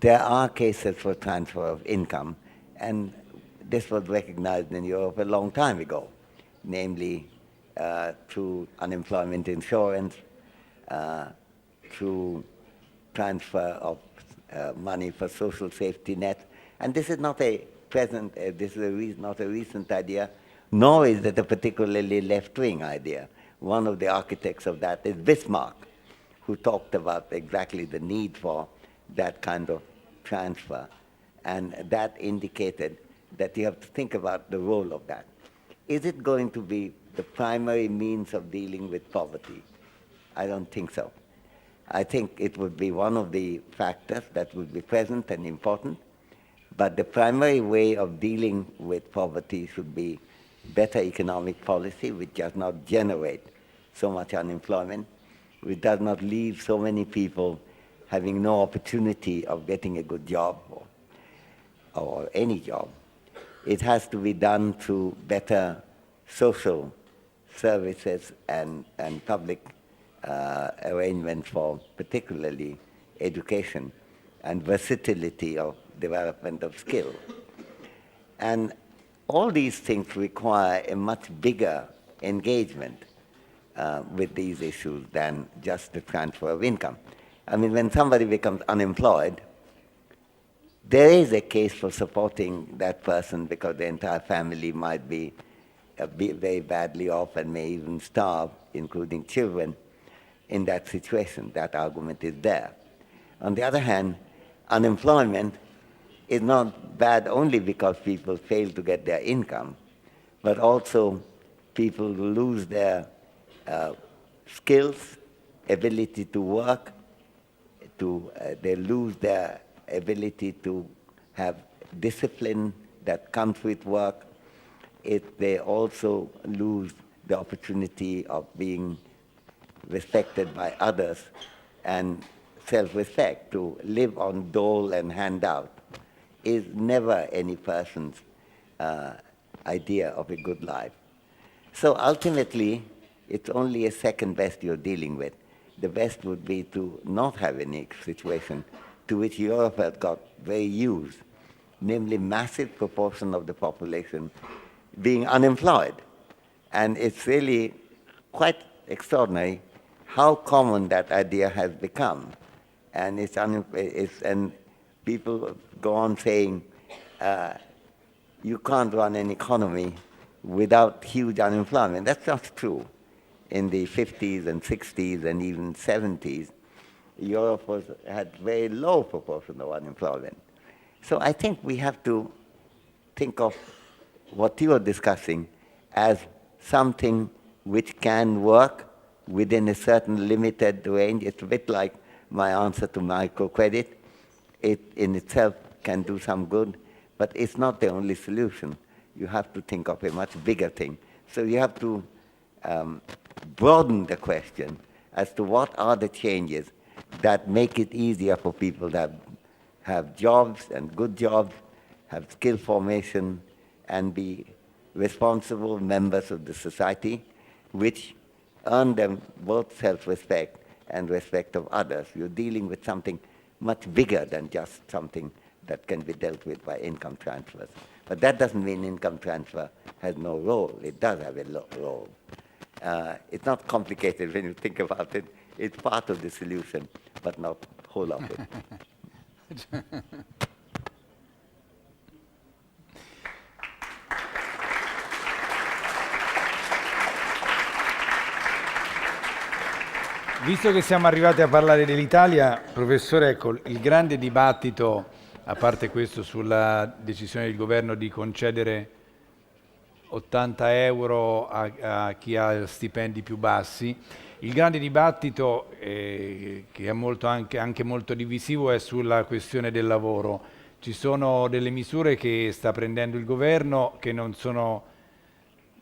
there are cases for transfer of income, and this was recognized in Europe a long time ago, namely through unemployment insurance, through transfer of money for social safety net. And this is not a present, not a recent idea, nor is it a particularly left-wing idea. One of the architects of that is Bismarck, who talked about exactly the need for that kind of transfer. And that indicated that you have to think about the role of that. Is it going to be the primary means of dealing with poverty? I don't think so. I think it would be one of the factors that would be present and important, but the primary way of dealing with poverty should be better economic policy, which does not generate so much unemployment, which does not leave so many people having no opportunity of getting a good job or any job. It has to be done through better social services and public arrangements for particularly education and versatility of development of skill. And all these things require a much bigger engagement with these issues than just the transfer of income. I mean, when somebody becomes unemployed, there is a case for supporting that person because the entire family might be very badly off and may even starve, including children, in that situation. That argument is there. On the other hand, unemployment is not bad only because people fail to get their income, but also people lose their skills, ability to work, they lose their ability to have discipline that comes with work, they also lose the opportunity of being respected by others and self-respect. To live on dole and handout is never any person's idea of a good life. So ultimately, it's only a second best you're dealing with. The best would be to not have any situation to which Europe has got very used, namely massive proportion of the population being unemployed. And it's really quite extraordinary how common that idea has become. And and people go on saying, you can't run an economy without huge unemployment. That's not true. In the 50s and 60s and even 70s, Europe had very low proportion of unemployment. So I think we have to think of what you are discussing as something which can work within a certain limited range. It's a bit like my answer to microcredit. It in itself can do some good, but it's not the only solution. You have to think of a much bigger thing. So you have to broaden the question as to what are the changes that make it easier for people to have jobs and good jobs, have skill formation, and be responsible members of the society, which earn them both self-respect and respect of others. You're dealing with something much bigger than just something that can be dealt with by income transfers. But that doesn't mean income transfer has no role. It does have a role. It's not complicated when you think about it. It's part of the solution, but not whole of it. Visto che siamo arrivati a parlare dell'Italia, professore, ecco, il grande dibattito, a parte questo sulla decisione del governo di concedere 80 euro a chi ha stipendi più bassi, il grande dibattito, che è anche molto divisivo, è sulla questione del lavoro. Ci sono delle misure che sta prendendo il governo che non sono,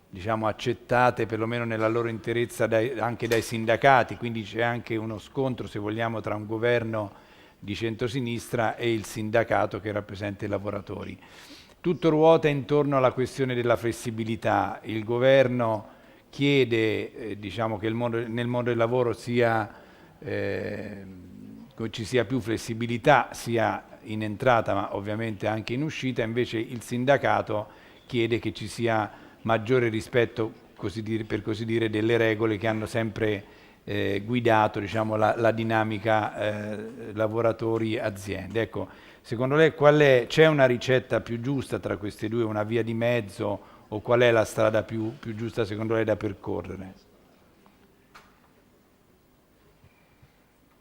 diciamo, accettate perlomeno nella loro interezza anche dai sindacati, quindi c'è anche uno scontro, se vogliamo, tra un governo di centrosinistra e il sindacato che rappresenta i lavoratori. Tutto ruota intorno alla questione della flessibilità. Il governo chiede diciamo, che nel mondo del lavoro ci sia più flessibilità, sia in entrata ma ovviamente anche in uscita, invece il sindacato chiede che ci sia maggiore rispetto, per così dire, delle regole che hanno sempre guidato, diciamo, la dinamica lavoratori-aziende. Ecco, secondo lei c'è una ricetta più giusta tra queste due, una via di mezzo, o qual è la strada più giusta secondo lei da percorrere?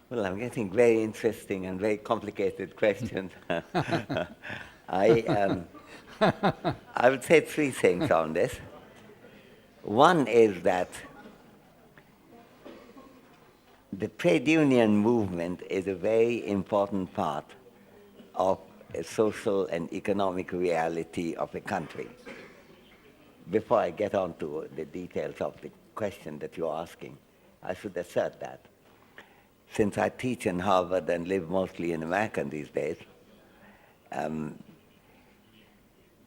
Well, I'm getting very interesting and very complicated questions. I would say three things on this. One is that the trade union movement is a very important part of a social and economic reality of a country. Before I get on to the details of the question that you're asking, I should assert that since I teach in Harvard and live mostly in America these days,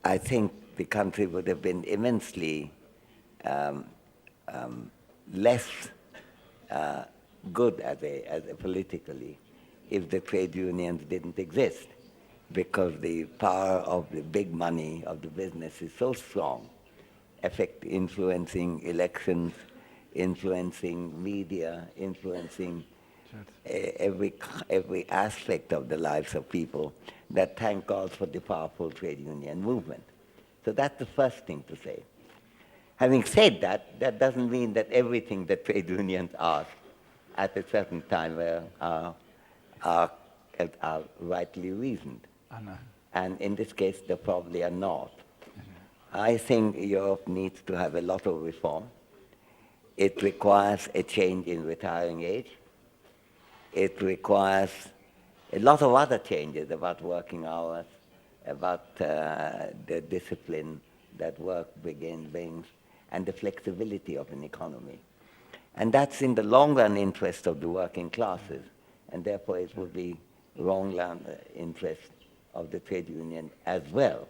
I think the country would have been immensely less good as a politically if the trade unions didn't exist, because the power of the big money of the business is so strong, influencing elections, influencing media, influencing every aspect of the lives of people, that thank God for the powerful trade union movement. So that's the first thing to say. Having said that, that doesn't mean that everything that trade unions ask at a certain time are rightly reasoned. And in this case, they probably are not. I think Europe needs to have a lot of reform. It requires a change in retiring age. It requires a lot of other changes about working hours, about the discipline that work brings, and the flexibility of an economy. And that's in the long run interest of the working classes, and therefore it would be long run interest of the trade union as well.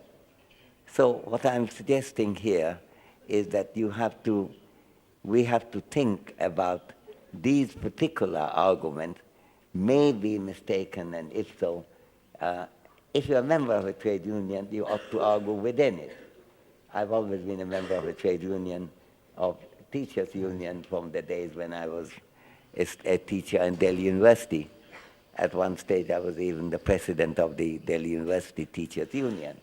So what I'm suggesting here is that we have to think about these particular arguments may be mistaken, and if so, if you're a member of a trade union, you ought to argue within it. I've always been a member of a trade union, of teachers' union, from the days when I was a teacher in Delhi University. At one stage, I was even the president of the Delhi University Teachers Union,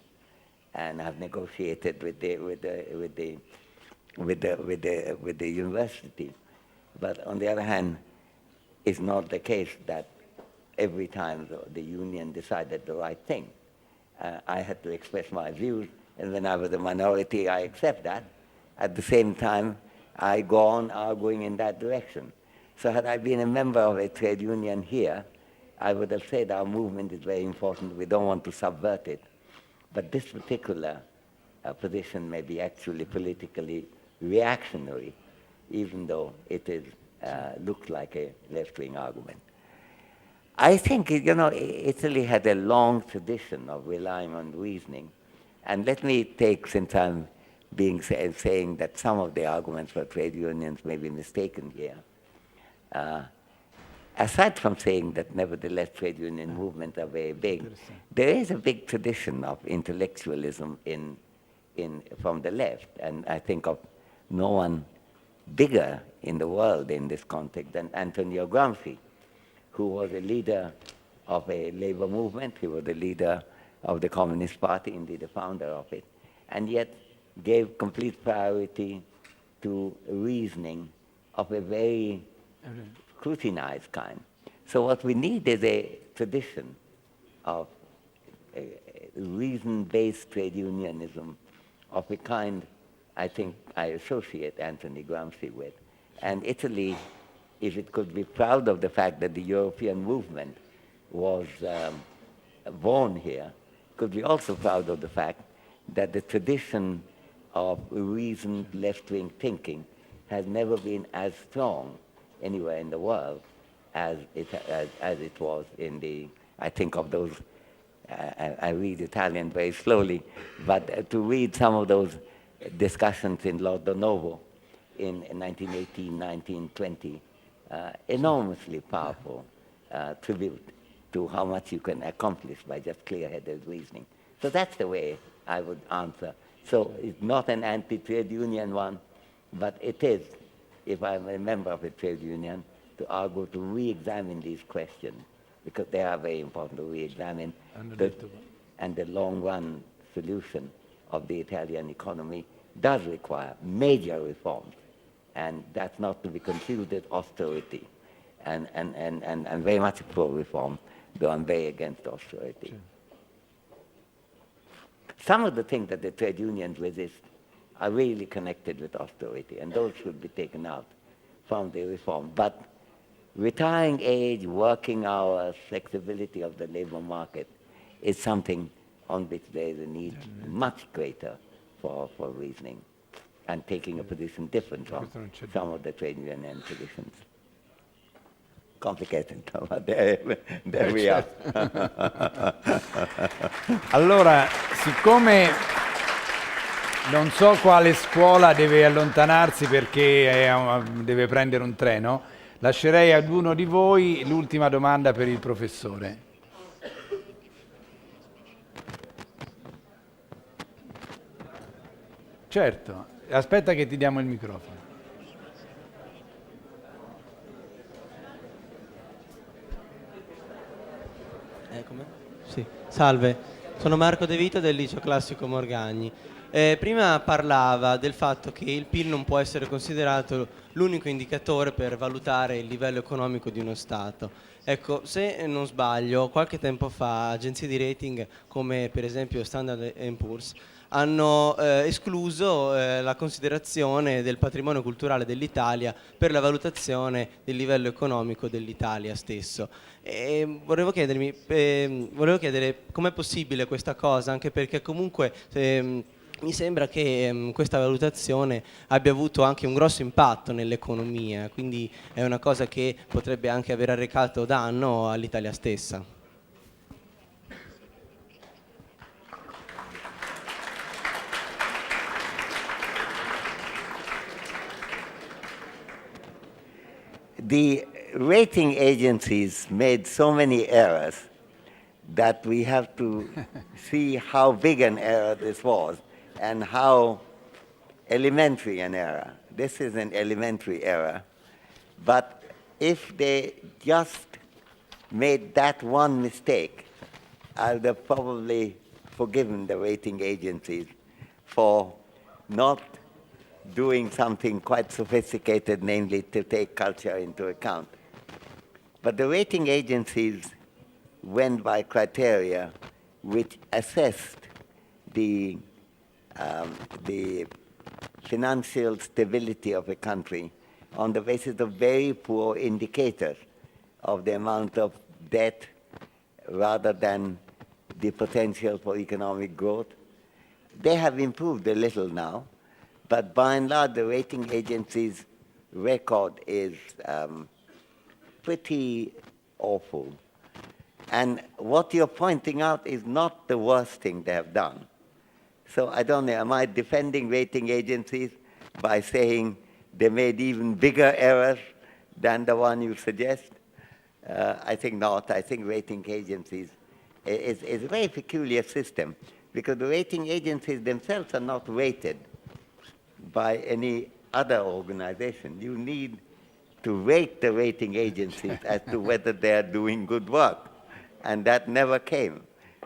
and I've negotiated with the university. But on the other hand, it's not the case that every time the union decided the right thing. I had to express my views, and when I was a minority, I accept that. At the same time, I go on arguing in that direction. So had I been a member of a trade union here, I would have said our movement is very important, we don't want to subvert it. But this particular position may be actually politically reactionary, even though it is, looks like a left-wing argument. I think, Italy had a long tradition of relying on reasoning. And let me take, since I'm saying that some of the arguments for trade unions may be mistaken here, aside from saying that nevertheless trade union movements are very big, there is a big tradition of intellectualism from the left, and I think of no one bigger in the world in this context than Antonio Gramsci, who was a leader of a labor movement. He was the leader of the Communist Party, indeed the founder of it, and yet gave complete priority to reasoning of a very scrutinized kind. So what we need is a tradition of reason-based trade unionism of a kind I think I associate Anthony Gramsci with. And Italy, if it could be proud of the fact that the European movement was born here, could be also proud of the fact that the tradition of reasoned left-wing thinking has never been as strong anywhere in the world as it was in the, I think of those, I read Italian very slowly, but to read some of those discussions in Lord Donovo in 1918, 1920, enormously powerful tribute to how much you can accomplish by just clear-headed reasoning. So that's the way I would answer. So it's not an anti-trade union one, but it is, if I'm a member of a trade union, to argue to re-examine these questions, because they are very important to re-examine, and the long-run solution of the Italian economy does require major reforms, and that's not to be confused with austerity. And I'm very much pro-reform, though I'm very against austerity. Sure. Some of the things that the trade unions resist are really connected with austerity, and those should be taken out from the reform. But retiring age, working hours, flexibility of the labor market is something on which there is a need much greater for reasoning and taking a position different from some of the trade union positions. Complicated, but there we are. Allora, siccome non so quale scuola deve allontanarsi perché deve prendere un treno, lascerei ad uno di voi l'ultima domanda per il professore. Certo, aspetta che ti diamo il microfono. Sì. Salve, sono Marco De Vito del Liceo Classico Morgagni. Prima parlava del fatto che il PIL non può essere considerato l'unico indicatore per valutare il livello economico di uno Stato. Ecco, se non sbaglio, qualche tempo fa agenzie di rating come per esempio Standard & Poor's hanno escluso la considerazione del patrimonio culturale dell'Italia per la valutazione del livello economico dell'Italia stesso. E volevo chiedere com'è possibile questa cosa, anche perché comunque mi sembra che questa valutazione abbia avuto anche un grosso impatto nell'economia, quindi è una cosa che potrebbe anche aver arrecato danno all'Italia stessa. The rating agencies made so many errors that we have to see how big an error this was and how elementary an error. This is an elementary error. But if they just made that one mistake, I would have probably forgiven the rating agencies for not doing something quite sophisticated, namely to take culture into account. But the rating agencies went by criteria which assessed the financial stability of a country on the basis of very poor indicators of the amount of debt rather than the potential for economic growth. They have improved a little now, but by and large, the rating agencies' record is pretty awful. And what you're pointing out is not the worst thing they have done. So I don't know, am I defending rating agencies by saying they made even bigger errors than the one you suggest? I think not. I think rating agencies is a very peculiar system because the rating agencies themselves are not rated by any other organization. You need to rate the rating agencies as to whether they are doing good work. And that never came.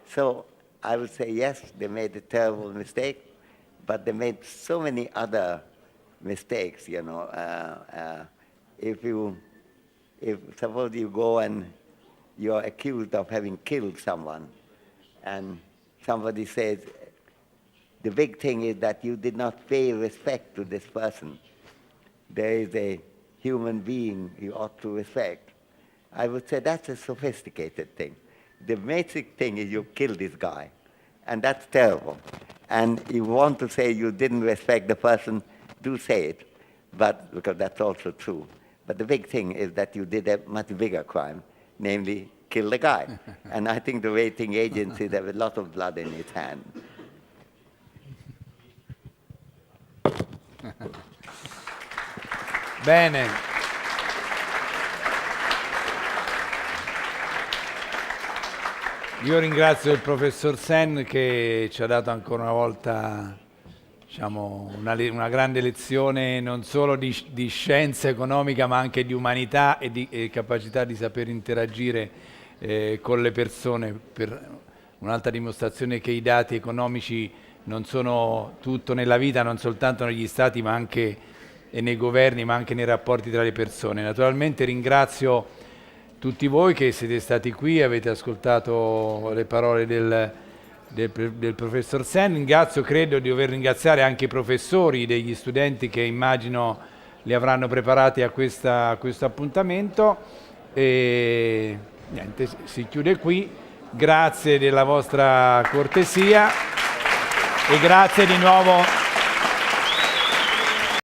So I would say, yes, they made a terrible mistake, but they made so many other mistakes, you know. If suppose you go and you're accused of having killed someone, and somebody says, the big thing is that you did not pay respect to this person. There is a human being you ought to respect. I would say that's a sophisticated thing. The basic thing is you kill this guy, and that's terrible. And you want to say you didn't respect the person, do say it, but because that's also true. But the big thing is that you did a much bigger crime, namely kill the guy. And I think the rating agencies have a lot of blood in its hand. Bene. Io ringrazio il professor Sen che ci ha dato ancora una volta, diciamo, una grande lezione non solo di scienza economica ma anche di umanità e di capacità di saper interagire con le persone, per un'altra dimostrazione che i dati economici non sono tutto nella vita, non soltanto negli stati ma anche nei governi, ma anche nei rapporti tra le persone. Naturalmente ringrazio tutti voi che siete stati qui, avete ascoltato le parole del professor Sen. Credo di dover ringraziare anche i professori degli studenti che immagino li avranno preparati a questo appuntamento. E niente, si chiude qui. Grazie della vostra cortesia e grazie di nuovo